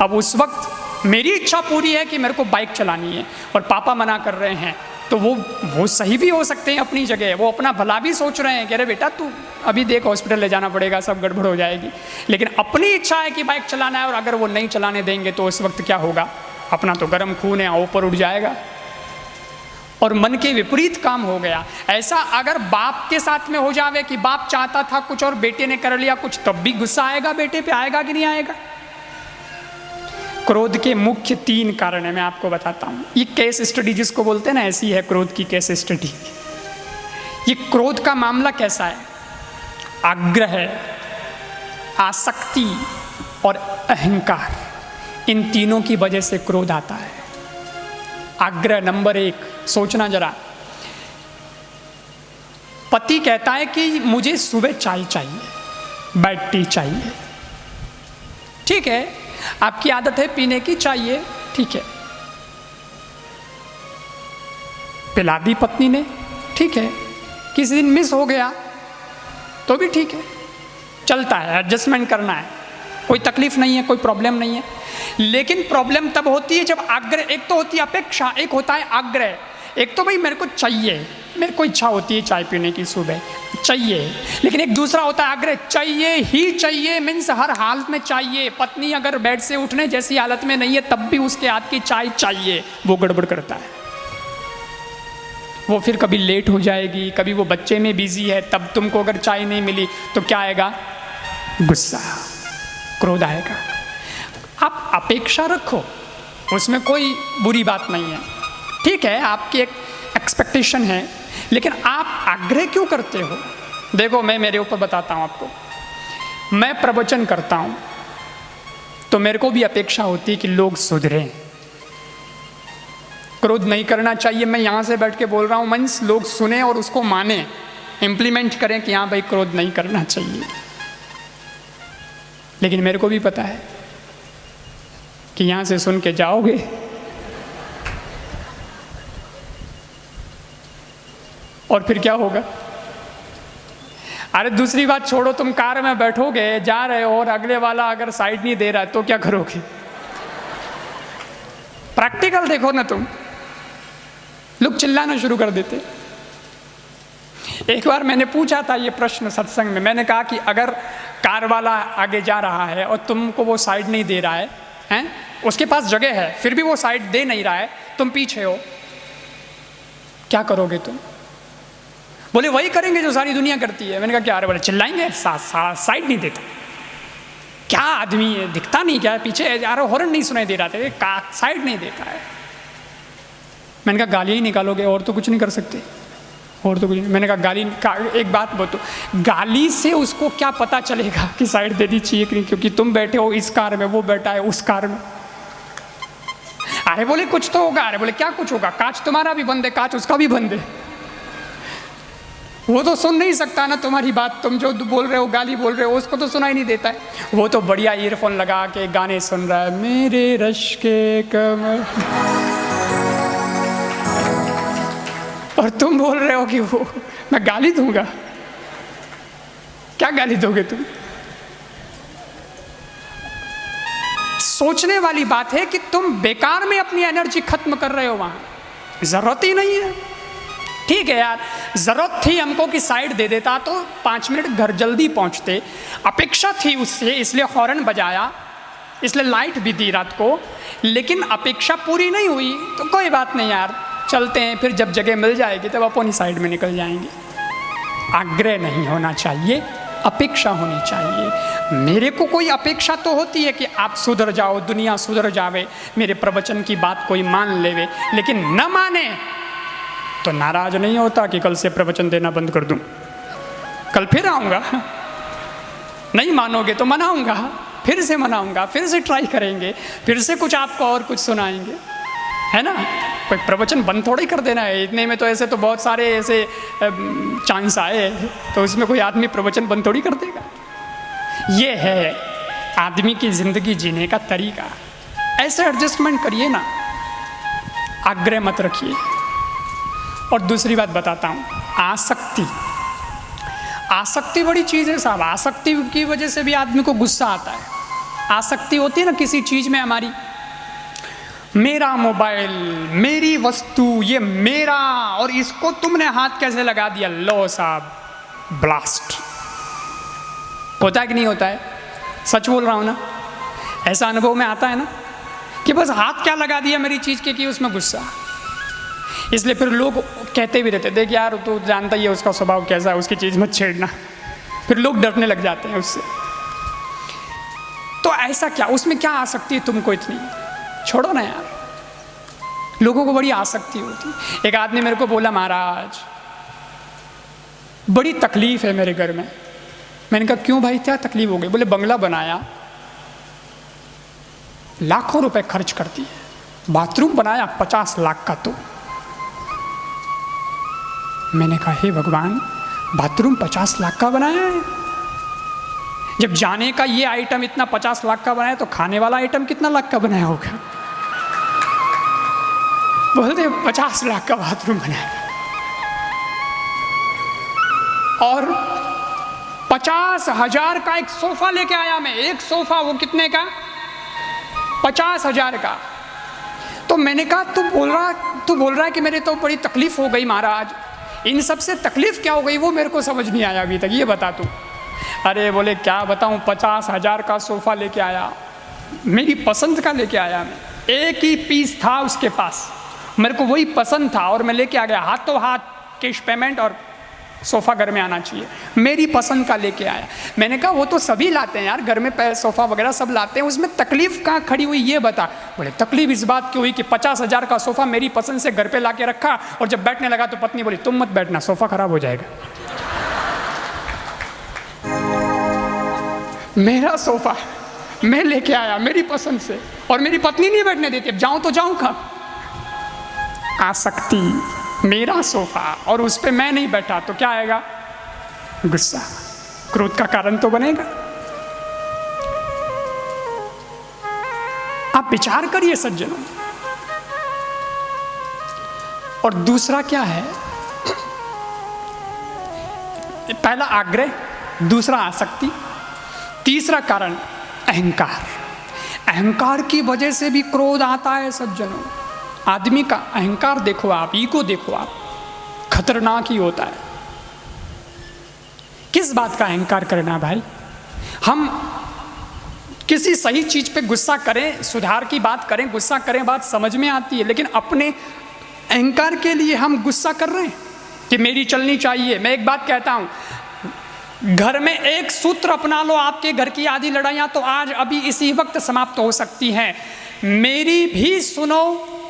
अब उस वक्त मेरी इच्छा पूरी है कि मेरे को बाइक चलानी है और पापा मना कर रहे हैं, तो वो सही भी हो सकते हैं अपनी जगह, वो अपना भला भी सोच रहे हैं कि अरे बेटा तू अभी देख हॉस्पिटल ले जाना पड़ेगा, सब गड़बड़ हो जाएगी, लेकिन अपनी इच्छा है कि बाइक चलाना है, और अगर वो नहीं चलाने देंगे तो उस वक्त क्या होगा? अपना तो गर्म खून है, ऊपर उठ जाएगा और मन के विपरीत काम हो गया। ऐसा अगर बाप के साथ में हो जावे कि बाप चाहता था कुछ और बेटे ने कर लिया कुछ, तब भी गुस्सा आएगा बेटे पे, आएगा कि नहीं आएगा? क्रोध के मुख्य 3 कारण है, मैं आपको बताता हूँ। ये केस स्टडी जिसको बोलते हैं ना, ऐसी है क्रोध की केस स्टडी। ये क्रोध का मामला कैसा है? आग्रह, आसक्ति और अहंकार, इन तीनों की वजह से क्रोध आता है। आग्रह नंबर 1, सोचना जरा। पति कहता है कि मुझे सुबह चाय चाहिए, बेड टी चाहिए, ठीक है, आपकी आदत है पीने की, चाहिए, ठीक है, पिला दी पत्नी ने, ठीक है, किसी दिन मिस हो गया तो भी ठीक है, चलता है, एडजस्टमेंट करना है, कोई तकलीफ नहीं है, कोई प्रॉब्लम नहीं है। लेकिन प्रॉब्लम तब होती है जब आग्रह, एक तो होती है अपेक्षा, एक होता है आग्रह। एक तो भाई मेरे को चाहिए, मेरे को इच्छा होती है चाय पीने की सुबह, चाहिए, लेकिन एक दूसरा होता है आग्रह, चाहिए ही चाहिए, मीन्स हर हालत में चाहिए। पत्नी अगर बेड से उठने जैसी हालत में नहीं है तब भी उसके हाथ की चाय चाहिए, वो गड़बड़ करता है। वो फिर कभी लेट हो जाएगी, कभी वो बच्चे में बिजी है, तब तुमको अगर चाय नहीं मिली तो क्या आएगा? गुस्सा, क्रोध आएगा। आप अपेक्षा रखो, उसमें कोई बुरी बात नहीं है, ठीक है, आपकी एक एक्सपेक्टेशन है, लेकिन आप आग्रह क्यों करते हो? देखो मैं मेरे ऊपर बताता हूँ आपको, मैं प्रवचन करता हूँ तो मेरे को भी अपेक्षा होती है कि लोग सुधरें, क्रोध नहीं करना चाहिए। मैं यहाँ से बैठ के बोल रहा हूँ, मीन्स लोग सुने और उसको माने, इम्प्लीमेंट करें कि हाँ भाई क्रोध नहीं करना चाहिए। लेकिन मेरे को भी पता है कि यहाँ से सुन के जाओगे और फिर क्या होगा? अरे दूसरी बात छोड़ो, तुम कार में बैठोगे, जा रहे हो और अगले वाला अगर साइड नहीं दे रहा है तो क्या करोगे? प्रैक्टिकल देखो ना तुम, लोग चिल्लाना शुरू कर देते, एक बार मैंने पूछा था ये प्रश्न सत्संग में, मैंने कहा कि अगर कार वाला आगे जा रहा है और तुमको वो साइड नहीं दे रहा है, हैं? उसके पास जगह है फिर भी वो साइड दे नहीं रहा है, तुम पीछे हो, क्या करोगे तुम? बोले वही करेंगे जो सारी दुनिया करती है। मैंने कहा क्या? अरे बोले चिल्लाएंगे, साइड नहीं देता। क्या आदमी है, दिखता नहीं क्या पीछे? यार हॉर्न नहीं सुनाई दे रहा था, साइड नहीं देता है। मैंने कहा गाली ही निकालोगे और तो कुछ नहीं कर सकते, और तो कुछ नहीं। मैंने कहा एक बात बोलो, गाली से उसको क्या पता चलेगा कि साइड देनी चाहिए कि नहीं, क्योंकि तुम बैठे हो इस कार में, वो बैठा है उस कार में। अरे बोले कुछ तो होगा। अरे बोले क्या कुछ होगा? कांच तुम्हारा भी बंद है, कांच उसका भी बंद है, वो तो सुन नहीं सकता ना तुम्हारी बात, तुम जो बोल रहे हो, गाली बोल रहे हो, उसको तो सुनाई नहीं देता है। वो तो बढ़िया ईयरफोन लगा के गाने सुन रहा है, मेरे रश के कमर, और तुम बोल रहे हो कि वो मैं गाली दूंगा। क्या गाली दोगे तुम? सोचने वाली बात है कि तुम बेकार में अपनी एनर्जी खत्म कर रहे हो, वहां जरूरत ही नहीं है। ठीक है यार, जरूरत थी हमको कि साइड दे देता तो 5 मिनट घर जल्दी पहुंचते, अपेक्षा थी उससे इसलिए हॉर्न बजाया, इसलिए लाइट भी दी रात को, लेकिन अपेक्षा पूरी नहीं हुई तो कोई बात नहीं यार, चलते हैं, फिर जब जगह मिल जाएगी तब अपनी साइड में निकल जाएंगे। आग्रह नहीं होना चाहिए, अपेक्षा होनी चाहिए। मेरे को कोई अपेक्षा तो होती है कि आप सुधर जाओ, दुनिया सुधर जावे, मेरे प्रवचन की बात कोई मान लेवे, लेकिन न माने तो नाराज नहीं होता कि कल से प्रवचन देना बंद कर दूं, कल फिर आऊँगा। नहीं मानोगे तो मनाऊंगा, फिर से मनाऊंगा, फिर से ट्राई करेंगे, फिर से कुछ आपको और कुछ सुनाएंगे, है ना। कोई प्रवचन बंद थोड़ी कर देना है, इतने में तो ऐसे तो बहुत सारे ऐसे चांस आए, तो उसमें कोई आदमी प्रवचन बंद थोड़ी कर देगा। ये है आदमी की ज़िंदगी जीने का तरीका। ऐसे एडजस्टमेंट करिए ना, आग्रह मत रखिए। और दूसरी बात बताता हूँ, आसक्ति। आसक्ति बड़ी चीज़ है साहब। आसक्ति की वजह से भी आदमी को गुस्सा आता है। आसक्ति होती है ना किसी चीज़ में हमारी, मेरा मोबाइल, मेरी वस्तु, ये मेरा, और इसको तुमने हाथ कैसे लगा दिया, लो साहब ब्लास्ट। होता है कि नहीं होता है? सच बोल रहा हूँ ना, ऐसा अनुभव में आता है ना कि बस हाथ क्या लगा दिया मेरी चीज़ के, कि उसमें गुस्सा। इसलिए फिर लोग कहते भी रहते, देख यार तू जानता ही है उसका स्वभाव कैसा है, उसकी चीज़ मत छेड़ना। फिर लोग डरने लग जाते हैं उससे। तो ऐसा क्या, उसमें क्या आसक्ति है तुमको इतनी? छोड़ो ना यार, लोगों को बड़ी आसक्ति होती। एक आदमी मेरे को बोला, महाराज बड़ी तकलीफ है मेरे घर में। मैंने कहा क्यों भाई, क्या तकलीफ हो गई? बोले बंगला बनाया, लाखों रुपए खर्च करती है, बाथरूम बनाया 50 लाख का। तो मैंने कहा हे भगवान, बाथरूम 50 लाख का बनाया है? जब जाने का ये आइटम इतना 50 लाख का बनाया, तो खाने वाला आइटम कितना लाख का बनाया होगा? बोलते 50 लाख का बाथरूम बनाया। और 50,000 का एक सोफा लेके आया मैं। एक सोफा, वो कितने का? 50,000 का। तो मैंने कहा तू बोल रहा है कि मेरे तो बड़ी तकलीफ हो गई महाराज। इन सब से तकलीफ क्या हो गई वो मेरे को समझ नहीं आया अभी तक, ये बता तू। अरे बोले क्या बताऊं, 50,000 का सोफा लेके आया, मेरी पसंद का लेके आया मैं। एक ही पीस था उसके पास, मेरे को वही पसंद था और मैं लेके आ गया। हाथों हाथ कैश पेमेंट, और सोफ़ा घर में आना चाहिए, मेरी पसंद का लेके आया। मैंने कहा वो तो सभी लाते हैं यार, घर में सोफ़ा वगैरह सब लाते हैं, उसमें तकलीफ कहाँ खड़ी हुई ये बता। बोले तकलीफ इस बात की हुई कि 50,000 का सोफ़ा मेरी पसंद से घर पे ला के रखा, और जब बैठने लगा तो पत्नी बोली तुम मत बैठना, सोफ़ा खराब हो जाएगा। मेरा सोफ़ा मैं लेके आया मेरी पसंद से, और मेरी पत्नी नहीं बैठने देती, अब जाऊँ तो जाऊँ कहाँ? आसक्ति, मेरा सोफा और उस पर मैं नहीं बैठा तो क्या आएगा? गुस्सा, क्रोध का कारण तो बनेगा। आप विचार करिए सज्जनों। और दूसरा क्या है? पहला आग्रह, दूसरा आसक्ति, तीसरा कारण अहंकार। अहंकार की वजह से भी क्रोध आता है सज्जनों। आदमी का अहंकार देखो आप, ईगो देखो आप, खतरनाक ही होता है। किस बात का अहंकार करना भाई? हम किसी सही चीज पे गुस्सा करें, सुधार की बात करें, गुस्सा करें, बात समझ में आती है, लेकिन अपने अहंकार के लिए हम गुस्सा कर रहे हैं कि मेरी चलनी चाहिए। मैं एक बात कहता हूं, घर में एक सूत्र अपना लो, आपके घर की आधी लड़ाइयाँ तो आज अभी इसी वक्त समाप्त हो सकती हैं। मेरी भी सुनो,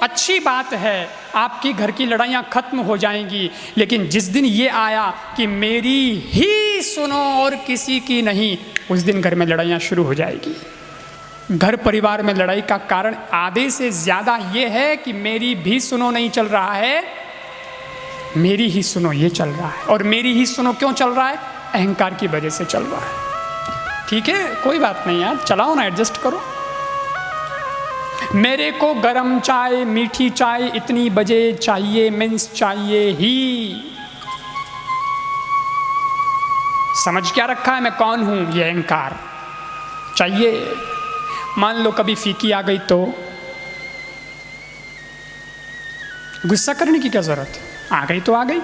अच्छी बात है, आपकी घर की लड़ाइयाँ खत्म हो जाएंगी, लेकिन जिस दिन ये आया कि मेरी ही सुनो और किसी की नहीं, उस दिन घर में लड़ाइयाँ शुरू हो जाएगी। घर परिवार में लड़ाई का कारण आधे से ज़्यादा ये है कि मेरी भी सुनो नहीं चल रहा है, मेरी ही सुनो ये चल रहा है। और मेरी ही सुनो क्यों चल रहा है? अहंकार की वजह से चल रहा है। ठीक है, कोई बात नहीं यार, चलाओ ना, एडजस्ट करो। मेरे को गरम चाय, मीठी चाय इतनी बजे चाहिए, मीन्स चाहिए ही। समझ क्या रखा है मैं कौन हूं? ये अहंकार चाहिए। मान लो कभी फीकी आ गई तो गुस्सा करने की क्या जरूरत है? आ गई तो आ गई।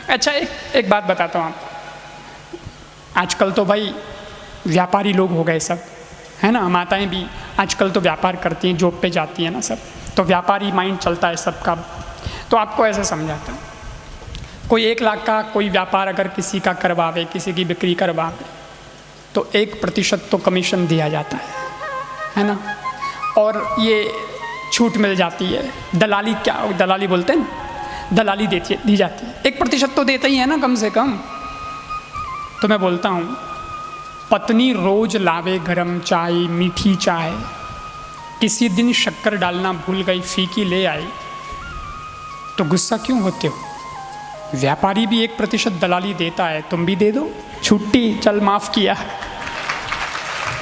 अच्छा, एक बात बताता हूँ आपको। आजकल तो भाई व्यापारी लोग हो गए सब, है ना, माताएं भी आजकल तो व्यापार करती हैं, जॉब पे जाती हैं ना सब, तो व्यापारी माइंड चलता है सबका। तो आपको ऐसे समझाता हूँ, कोई 1 लाख का कोई व्यापार अगर किसी का करवावे, किसी की बिक्री करवावे, तो 1% तो कमीशन दिया जाता है ना, और ये छूट मिल जाती है। दलाली, क्या दलाली बोलते हैं ना, दलाली दी जाती है। 1% तो देता ही है ना कम से कम। तो मैं बोलता हूँ, पत्नी रोज लावे गरम चाय, मीठी चाय, किसी दिन शक्कर डालना भूल गई, फीकी ले आई, तो गुस्सा क्यों होते हो? व्यापारी भी 1% दलाली देता है, तुम भी दे दो, छुट्टी, चल माफ किया,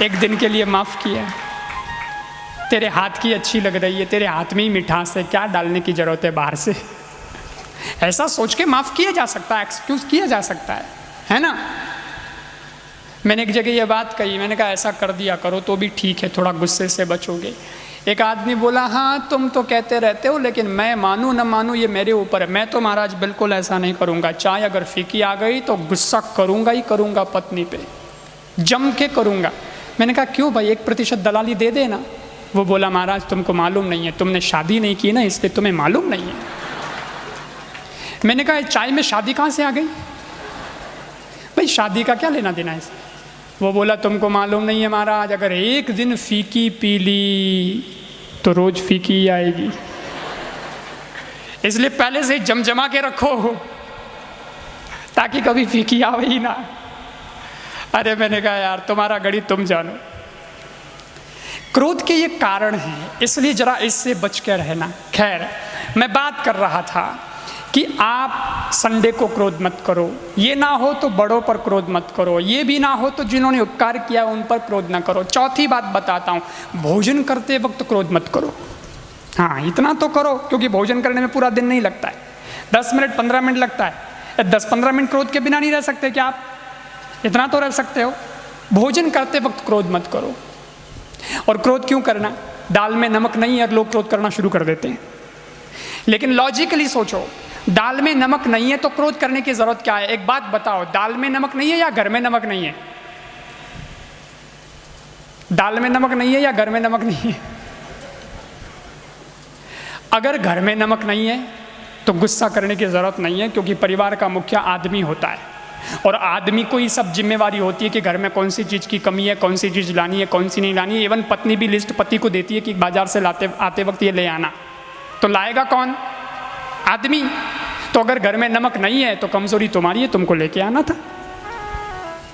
1 दिन के लिए माफ किया, तेरे हाथ की अच्छी लग रही है, तेरे हाथ में ही मिठास है, क्या डालने की जरूरत है बाहर से? ऐसा सोच के माफ किया जा सकता है, एक्सक्यूज किया जा सकता है ना। मैंने एक जगह ये बात कही, मैंने कहा ऐसा कर दिया करो तो भी ठीक है, थोड़ा गुस्से से बचोगे। एक आदमी बोला, हाँ तुम तो कहते रहते हो, लेकिन मैं मानूँ न मानूँ ये मेरे ऊपर है। मैं तो महाराज बिल्कुल ऐसा नहीं करूँगा, चाहे अगर फीकी आ गई तो गुस्सा करूँगा ही करूँगा, पत्नी पे जम के करूँगा। मैंने कहा क्यों भाई, 1% दलाली दे देना। वो बोला, महाराज तुमको मालूम नहीं है, तुमने शादी नहीं की ना, इसलिए तुम्हें मालूम नहीं है। मैंने कहा चाय में शादी कहाँ से आ गई भाई, शादी का क्या लेना देना है इससे? वो बोला, तुमको मालूम नहीं है महाराज, अगर 1 दिन फीकी पी ली तो रोज फीकी ही आएगी, इसलिए पहले से जमजमा के रखो ताकि कभी फीकी आवे ही ना। अरे मैंने कहा यार तुम्हारा गणित तुम जानो। क्रोध के ये कारण हैं, इसलिए जरा इससे बच के रहना। खैर, मैं बात कर रहा था कि आप संडे को क्रोध मत करो, ये ना हो तो बड़ों पर क्रोध मत करो, ये भी ना हो तो जिन्होंने उपकार किया उन पर क्रोध ना करो। चौथी बात बताता हूँ, भोजन करते वक्त क्रोध मत करो। हाँ, इतना तो करो, क्योंकि भोजन करने में पूरा दिन नहीं लगता है, 10 मिनट 15 मिनट लगता है। 10-15 मिनट क्रोध के बिना नहीं रह सकते क्या आप? इतना तो रह सकते हो। भोजन करते वक्त क्रोध मत करो। और क्रोध क्यों करना? दाल में नमक नहीं है, लोग क्रोध करना शुरू कर देते हैं। लेकिन लॉजिकली सोचो, दाल में नमक नहीं है तो क्रोध करने की जरूरत क्या है? एक बात बताओ, दाल में नमक नहीं है या घर में नमक नहीं है? दाल में नमक नहीं है या घर में नमक नहीं है? अगर घर में नमक नहीं है तो गुस्सा करने की जरूरत नहीं है, क्योंकि परिवार का मुखिया आदमी होता है और आदमी को ही सब जिम्मेवारी होती है कि घर में कौन सी चीज़ की कमी है, कौन सी चीज़ लानी है, कौन सी नहीं लानी है। इवन पत्नी भी लिस्ट पति को देती है कि बाजार से आते वक्त ये ले आना, तो लाएगा कौन? आदमी। तो अगर घर में नमक नहीं है तो कमजोरी तुम्हारी है, तुमको लेके आना था।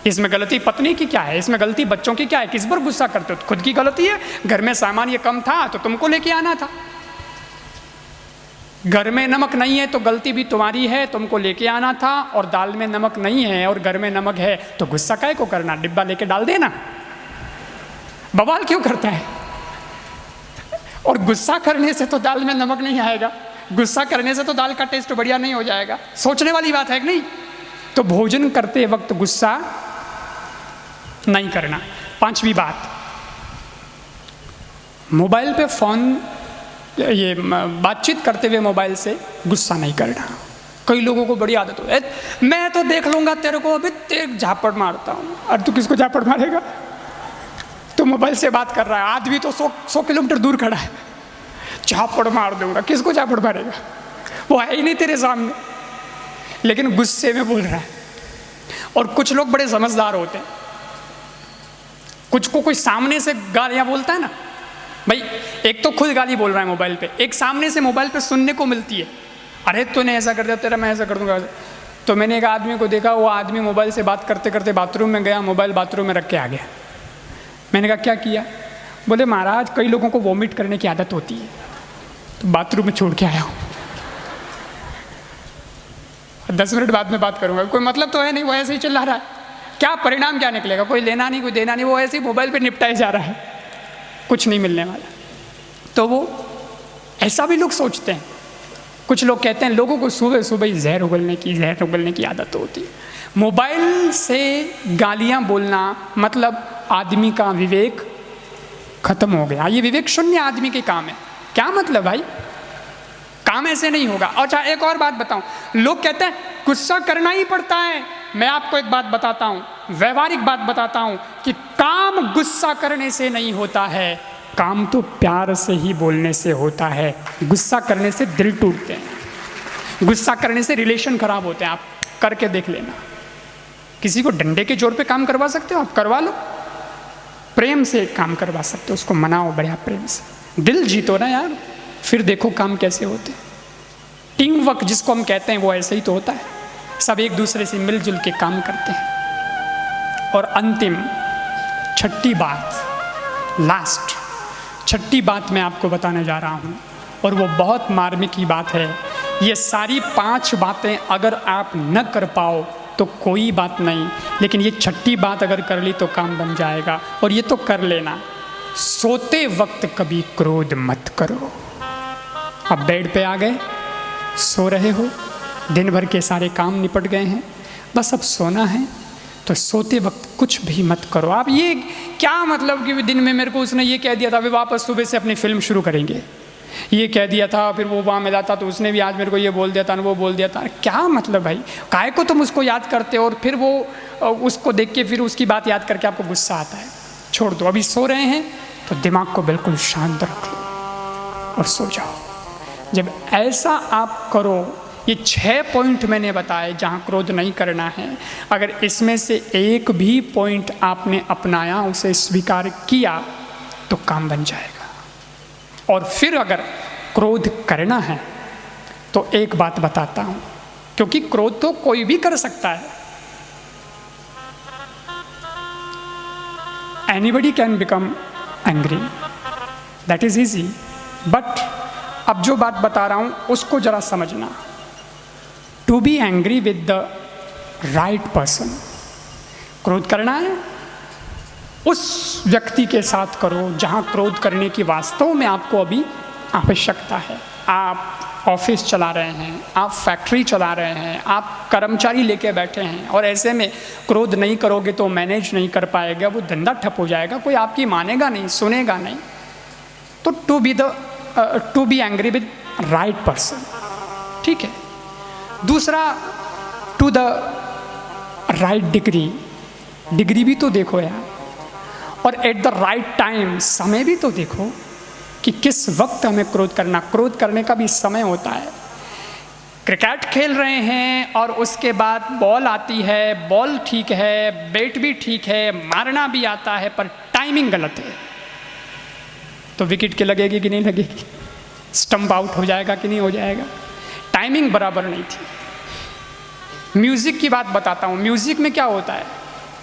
इसमें गलती पत्नी की क्या है? इसमें गलती बच्चों की क्या है? किस पर गुस्सा करते हो? खुद की गलती है। घर में सामान ये कम था तो तुमको लेके आना था। घर में नमक नहीं है तो गलती भी तुम्हारी है, तुमको लेके आना था। और दाल में नमक नहीं है और घर में नमक है तो गुस्सा काहे को करना? डिब्बा लेके डाल देना, बवाल क्यों करता है? और गुस्सा करने से तो दाल में नमक नहीं आएगा, गुस्सा करने से तो दाल का टेस्ट बढ़िया नहीं हो जाएगा। सोचने वाली बात है कि नहीं? तो भोजन करते वक्त गुस्सा नहीं करना। 5वीं बात, मोबाइल पे फोन, ये बातचीत करते हुए मोबाइल से गुस्सा नहीं करना। कई लोगों को बड़ी आदत हो, मैं तो देख लूंगा तेरे को, अभी तेरे झापड़ मारता हूँ। और तू किसको झापड़ मारेगा? तू मोबाइल से बात कर रहा है, आदमी तो 100 किलोमीटर दूर खड़ा है, झापड़ मार दूंगा। किसको झापड़ मारेगा? वो है ही नहीं तेरे सामने, लेकिन गुस्से में बोल रहा है। और कुछ लोग बड़े समझदार होते हैं, कुछ को कोई सामने से गालियां बोलता है ना भाई, एक तो खुद गाली बोल रहा है मोबाइल पे, एक सामने से मोबाइल पे सुनने को मिलती है, अरे तूने ऐसा कर दिया, तेरा मैं ऐसा कर दूंगा। तो मैंने एक आदमी को देखा, वो आदमी मोबाइल से बात करते करते बाथरूम में गया, मोबाइल बाथरूम में रख के आ गया। मैंने कहा क्या किया? बोले महाराज कई लोगों को वॉमिट करने की आदत होती है, तो बाथरूम में छोड़ के आया हूँ, 10 मिनट बाद में बात करूंगा। कोई मतलब तो है नहीं, वो ऐसे ही चला रहा है, क्या परिणाम क्या निकलेगा? कोई लेना नहीं, कोई देना नहीं, वो ऐसे ही मोबाइल पे निपटाए जा रहा है, कुछ नहीं मिलने वाला। तो वो ऐसा भी लोग सोचते हैं। कुछ लोग कहते हैं लोगों को सुबह सुबह ही जहर उगलने की आदत होती है। मोबाइल से गालियां बोलना मतलब आदमी का विवेक खत्म हो गया, ये विवेक शून्य आदमी के काम है। क्या मतलब भाई? काम ऐसे नहीं होगा। अच्छा एक और बात बताऊं, लोग कहते हैं गुस्सा करना ही पड़ता है। मैं आपको एक बात बताता हूं, व्यवहारिक बात बताता हूं कि काम गुस्सा करने से नहीं होता है, काम तो प्यार से ही बोलने से होता है। गुस्सा करने से दिल टूटते हैं, गुस्सा करने से रिलेशन खराब होते हैं। आप करके देख लेना, किसी को डंडे के जोर पे काम करवा सकते हो आप, करवा लो। प्रेम से काम करवा सकते हो, उसको मनाओ बढ़िया प्रेम से, दिल जीतो ना यार, फिर देखो काम कैसे होते हैं। टीम वर्क जिसको हम कहते हैं वो ऐसे ही तो होता है, सब एक दूसरे से मिलजुल के काम करते हैं। और अंतिम छठी बात, लास्ट छठी बात मैं आपको बताने जा रहा हूँ, और वो बहुत मार्मिक की बात है। ये सारी 5 बातें अगर आप न कर पाओ तो कोई बात नहीं, लेकिन ये छठी बात अगर कर ली तो काम बन जाएगा। और ये तो कर लेना, सोते वक्त कभी क्रोध मत करो। अब बेड पे आ गए, सो रहे हो, दिन भर के सारे काम निपट गए हैं, बस अब सोना है, तो सोते वक्त कुछ भी मत करो। आप ये क्या मतलब कि दिन में मेरे को उसने ये कह दिया था, फिर वापस सुबह से अपनी फिल्म शुरू करेंगे, ये कह दिया था, फिर वो वहाँ मिला था तो उसने भी आज मेरे को ये बोल दिया था, वो बोल दिया था। क्या मतलब भाई, काहे को तुम उसको याद करते हो और फिर वो उसको देख के फिर उसकी बात याद करके आपको गुस्सा आता है? छोड़ दो, अभी सो रहे हैं तो दिमाग को बिल्कुल शांत रख लो और सो जाओ। जब ऐसा आप करो, ये 6 पॉइंट मैंने बताए जहाँ क्रोध नहीं करना है, अगर इसमें से एक भी पॉइंट आपने अपनाया, उसे स्वीकार किया, तो काम बन जाएगा। और फिर अगर क्रोध करना है तो एक बात बताता हूँ, क्योंकि क्रोध तो कोई भी कर सकता है, anybody can become angry, that is easy. But अब जो बात बता रहा हूँ उसको जरा समझना। To be angry with the right person, क्रोध करना है उस व्यक्ति के साथ करो जहाँ क्रोध करने की वास्तव में आपको अभी आवश्यकता है। आप ऑफिस चला रहे हैं, आप फैक्ट्री चला रहे हैं, आप कर्मचारी लेके बैठे हैं, और ऐसे में क्रोध नहीं करोगे तो मैनेज नहीं कर पाएगा, वो धंधा ठप हो जाएगा, कोई आपकी मानेगा नहीं, सुनेगा नहीं। तो to be angry with right person, ठीक है। दूसरा, टू द राइट डिग्री भी तो देखो यार, और एट द राइट टाइम, समय भी तो देखो कि किस वक्त हमें क्रोध करने का भी समय होता है। क्रिकेट खेल रहे हैं और उसके बाद बॉल आती है, बॉल ठीक है, बैट भी ठीक है, मारना भी आता है, पर टाइमिंग गलत है, तो विकेट के लगेगी कि नहीं लगेगी, स्टंप आउट हो जाएगा कि नहीं हो जाएगा, टाइमिंग बराबर नहीं थी। म्यूज़िक की बात बताता हूँ, म्यूज़िक में क्या होता है,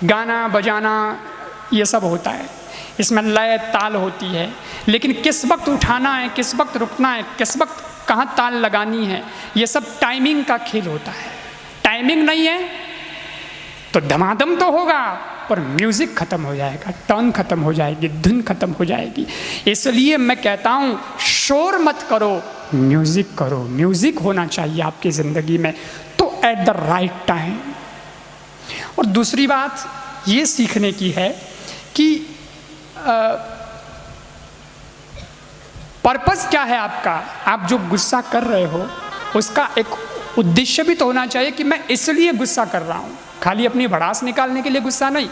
गाना बजाना ये सब होता है, इसमें लय ताल होती है, लेकिन किस वक्त उठाना है, किस वक्त रुकना है, किस वक्त कहाँ ताल लगानी है, ये सब टाइमिंग का खेल होता है। टाइमिंग नहीं है तो धमाधम तो होगा, पर म्यूज़िक ख़त्म हो जाएगा, टर्न ख़त्म हो जाएगी, धुन ख़त्म हो जाएगी। इसलिए मैं कहता हूँ शोर मत करो, म्यूज़िक करो। म्यूज़िक होना चाहिए आपकी ज़िंदगी में, तो एट द राइट टाइम। और दूसरी बात ये सीखने की है कि पर्पस क्या है आपका, आप जो गुस्सा कर रहे हो उसका एक उद्देश्य भी तो होना चाहिए कि मैं इसलिए गुस्सा कर रहा हूँ, खाली अपनी भड़ास निकालने के लिए गुस्सा नहीं,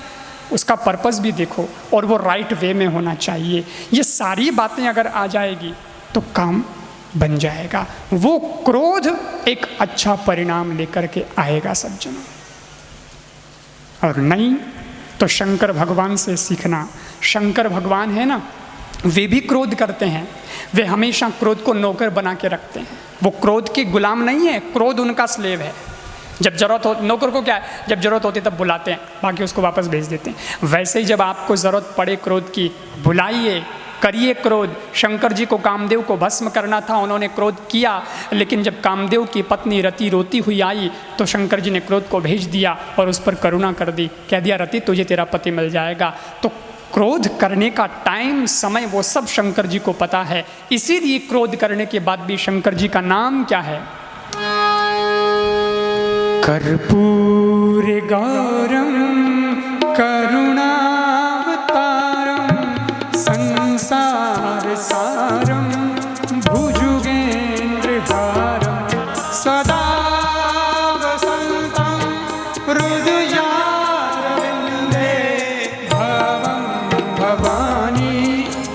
उसका पर्पस भी देखो और वो राइट वे में होना चाहिए। ये सारी बातें अगर आ जाएगी तो काम बन जाएगा। वो क्रोध एक अच्छा परिणाम लेकर के आएगा सज्जनों। और नहीं तो शंकर भगवान से सीखना। शंकर भगवान है ना, वे भी क्रोध करते हैं, वे हमेशा क्रोध को नौकर बना के रखते हैं। वो क्रोध के गुलाम नहीं है, क्रोध उनका स्लेव है। जब जरूरत हो, नौकर को क्या है, जब जरूरत होती है तब बुलाते हैं, बाकी उसको वापस भेज देते हैं। वैसे ही जब आपको जरूरत पड़े क्रोध की, बुलाइए, करिए क्रोध। शंकर जी को कामदेव को भस्म करना था, उन्होंने क्रोध किया, लेकिन जब कामदेव की पत्नी रति रोती हुई आई तो शंकर जी ने क्रोध को भेज दिया और उस पर करुणा कर दी, कह दिया रति तुझे तेरा पति मिल जाएगा। तो क्रोध करने का टाइम, समय वो सब शंकर जी को पता है। इसीलिए क्रोध करने के बाद भी शंकर जी का नाम क्या है? कर्पूर गौरम करुणावतारम संसार सारम भुजगेन्द्रहारम सदा वसंतम हृदयारविंदे भवं भवानी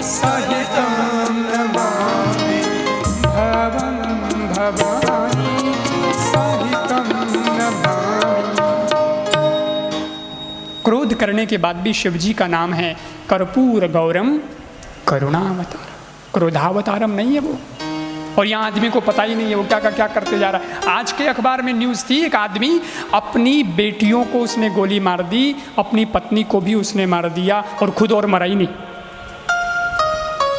सहितं नमामि भवं भवानी सहितं नमामि। क्रोध करने के बाद भी शिव जी का नाम है कर्पूर गौरम करुणावतारम। क्रोधावतारम नहीं है वो। और यहाँ आदमी को पता ही नहीं है वो क्या का क्या करते जा रहा है। आज के अखबार में न्यूज़ थी, एक आदमी अपनी बेटियों को उसने गोली मार दी, अपनी पत्नी को भी उसने मार दिया और खुद और मरा ही नहीं।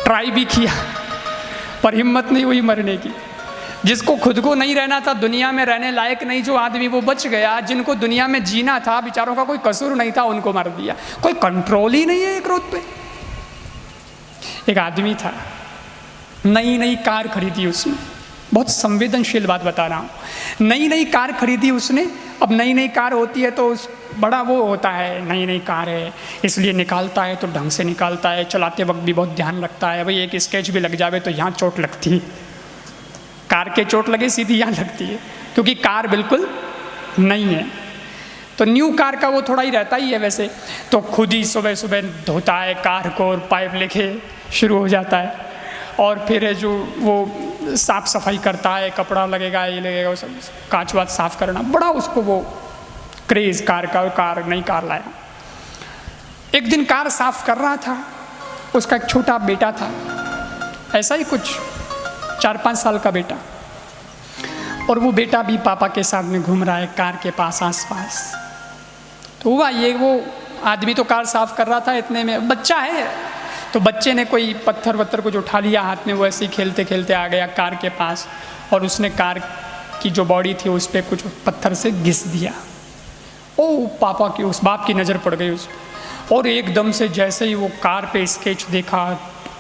ट्राई भी किया पर हिम्मत नहीं हुई मरने की। जिसको खुद को नहीं रहना था, दुनिया में रहने लायक नहीं जो आदमी, वो बच गया। जिनको दुनिया में जीना था, बेचारों का कोई कसूर नहीं था, उनको मार दिया। कोई कंट्रोल ही नहीं है क्रोध पे। एक आदमी था, नई नई कार खरीदी उसने, बहुत संवेदनशील बात बता रहा हूँ। नई नई कार खरीदी उसने। अब नई नई कार होती है तो उस बड़ा वो होता है, नई नई कार है इसलिए निकालता है तो ढंग से निकालता है, चलाते वक्त भी बहुत ध्यान रखता है। भाई एक स्केच भी लग जावे तो यहाँ चोट लगती है, कार के चोट लगे सीधी यहाँ लगती है, क्योंकि कार बिल्कुल नहीं है। तो न्यू कार का वो थोड़ा ही रहता ही है वैसे। तो खुद ही सुबह सुबह धोता है कार को और पाइप लेके शुरू हो जाता है। और फिर जो वो साफ़ सफाई करता है, कपड़ा लगेगा, ये लगेगा, वो सब कांच वाच साफ़ करना, बड़ा उसको वो क्रेज़ कार का। और कार नई कार लाया। एक दिन कार साफ़ कर रहा था, उसका एक छोटा बेटा था, ऐसा ही कुछ 4-5 साल का बेटा। और वो बेटा भी पापा के साथ में घूम रहा है कार के पास आसपास। तो हुआ ये, वो आदमी तो कार साफ़ कर रहा था, इतने में बच्चा है तो बच्चे ने कोई पत्थर वत्थर कुछ उठा लिया हाथ में, वो ऐसे ही खेलते खेलते आ गया कार के पास और उसने कार की जो बॉडी थी उस पर कुछ पत्थर से घिस दिया। ओ पापा की, उस बाप की नज़र पड़ गई उस पर। और एकदम से जैसे ही वो कार पे स्केच देखा,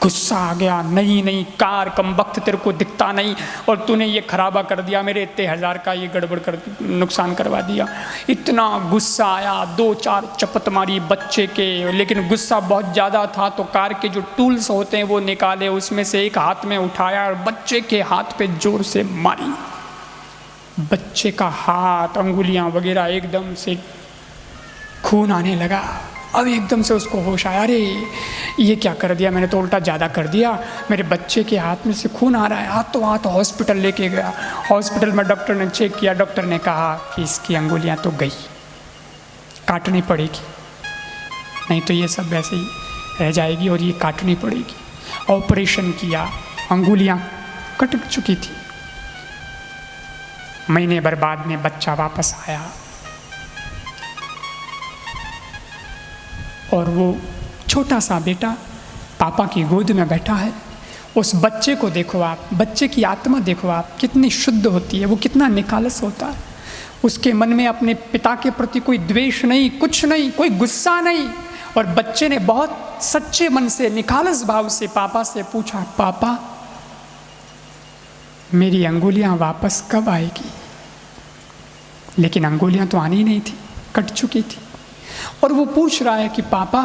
गुस्सा आ गया। नई नई कार, कम वक्त तेरे को दिखता नहीं और तूने ये खराबा कर दिया, मेरे इतने हज़ार का ये गड़बड़ कर नुकसान करवा दिया। इतना गुस्सा आया, 2-4 चपत मारी बच्चे के। लेकिन गुस्सा बहुत ज़्यादा था तो कार के जो टूल्स होते हैं वो निकाले, उसमें से एक हाथ में उठाया और बच्चे के हाथ पे ज़ोर से मारी। बच्चे का हाथ, अंगुलियाँ वगैरह एकदम से खून आने लगा। अब एकदम से उसको होश आया, अरे ये क्या कर दिया मैंने, तो उल्टा ज़्यादा कर दिया, मेरे बच्चे के हाथ में से खून आ रहा है। हाथों हाथ हॉस्पिटल लेके गया। हॉस्पिटल में डॉक्टर ने चेक किया, डॉक्टर ने कहा कि इसकी अंगुलियां तो गई, काटनी पड़ेगी, नहीं तो ये सब वैसे ही रह जाएगी और ये काटनी पड़ेगी। ऑपरेशन किया, अंगुलियां कट चुकी थी। महीने भर बाद में बच्चा वापस आया और वो छोटा सा बेटा पापा की गोद में बैठा है। उस बच्चे को देखो आप, बच्चे की आत्मा देखो आप, कितनी शुद्ध होती है, वो कितना निकालस होता है। उसके मन में अपने पिता के प्रति कोई द्वेष नहीं, कुछ नहीं, कोई गुस्सा नहीं। और बच्चे ने बहुत सच्चे मन से, निखालस भाव से पापा से पूछा, पापा मेरी अंगुलियां वापस कब आएगी? लेकिन अंगुलियां तो आनी नहीं थी, कट चुकी थी। और वो पूछ रहा है कि पापा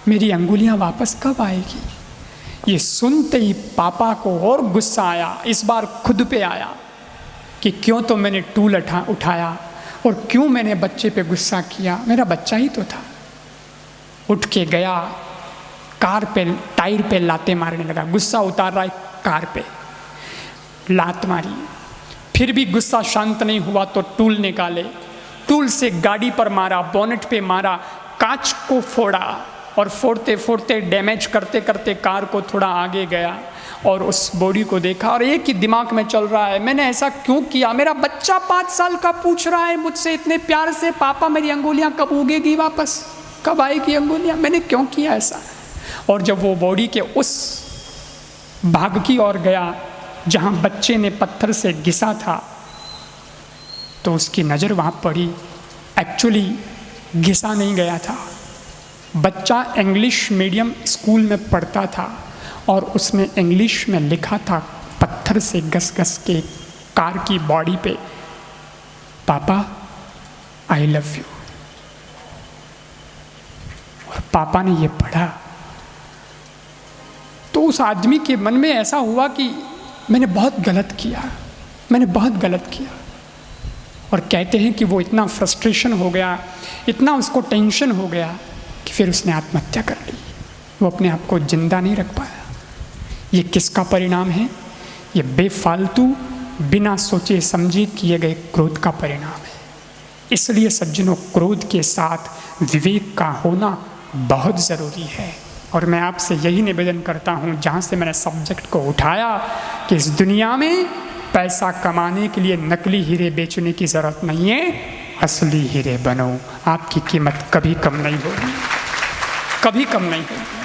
मेरी अंगुलियां वापस कब आएगी? ये सुनते ही पापा को और गुस्सा आया, इस बार खुद पे आया कि क्यों तो मैंने टूल उठाया और क्यों मैंने बच्चे पे गुस्सा किया, मेरा बच्चा ही तो था। उठ के गया, कार पे टायर पे लाते मारने लगा, गुस्सा उतार रहा है कार पे, लात मारी। फिर भी गुस्सा शांत नहीं हुआ तो टूल निकाले, टूल से गाड़ी पर मारा, बोनेट पे मारा, कांच को फोड़ा और फोड़ते फोड़ते डैमेज करते करते कार को थोड़ा आगे गया और उस बॉडी को देखा और एक ही दिमाग में चल रहा है, मैंने ऐसा क्यों किया? मेरा बच्चा 5 साल का पूछ रहा है मुझसे इतने प्यार से, पापा मेरी अंगुलियां कब उगेगी वापस, कब आएगी अंगुलियां, मैंने क्यों किया ऐसा? और जब वो बॉडी के उस भाग की ओर गया जहां बच्चे ने पत्थर से घिसा था, तो उसकी नज़र वहां पड़ी। एक्चुअली घिसा नहीं गया था, बच्चा इंग्लिश मीडियम स्कूल में पढ़ता था और उसने इंग्लिश में लिखा था पत्थर से घस घस के कार की बॉडी पे, पापा आई लव यू। और पापा ने ये पढ़ा तो उस आदमी के मन में ऐसा हुआ कि मैंने बहुत गलत किया, मैंने बहुत गलत किया। और कहते हैं कि वो इतना फ्रस्ट्रेशन हो गया, इतना उसको टेंशन हो गया कि फिर उसने आत्महत्या कर ली। वो अपने आप को जिंदा नहीं रख पाया। ये किसका परिणाम है? ये बेफालतू बिना सोचे समझे किए गए क्रोध का परिणाम है। इसलिए सज्जनों, क्रोध के साथ विवेक का होना बहुत ज़रूरी है। और मैं आपसे यही निवेदन करता हूँ, जहाँ से मैंने सब्जेक्ट को उठाया, कि इस दुनिया में पैसा कमाने के लिए नकली हीरे बेचने की ज़रूरत नहीं है, असली हीरे बनो। आपकी कीमत कभी कम नहीं होगी, कभी कम नहीं होगी।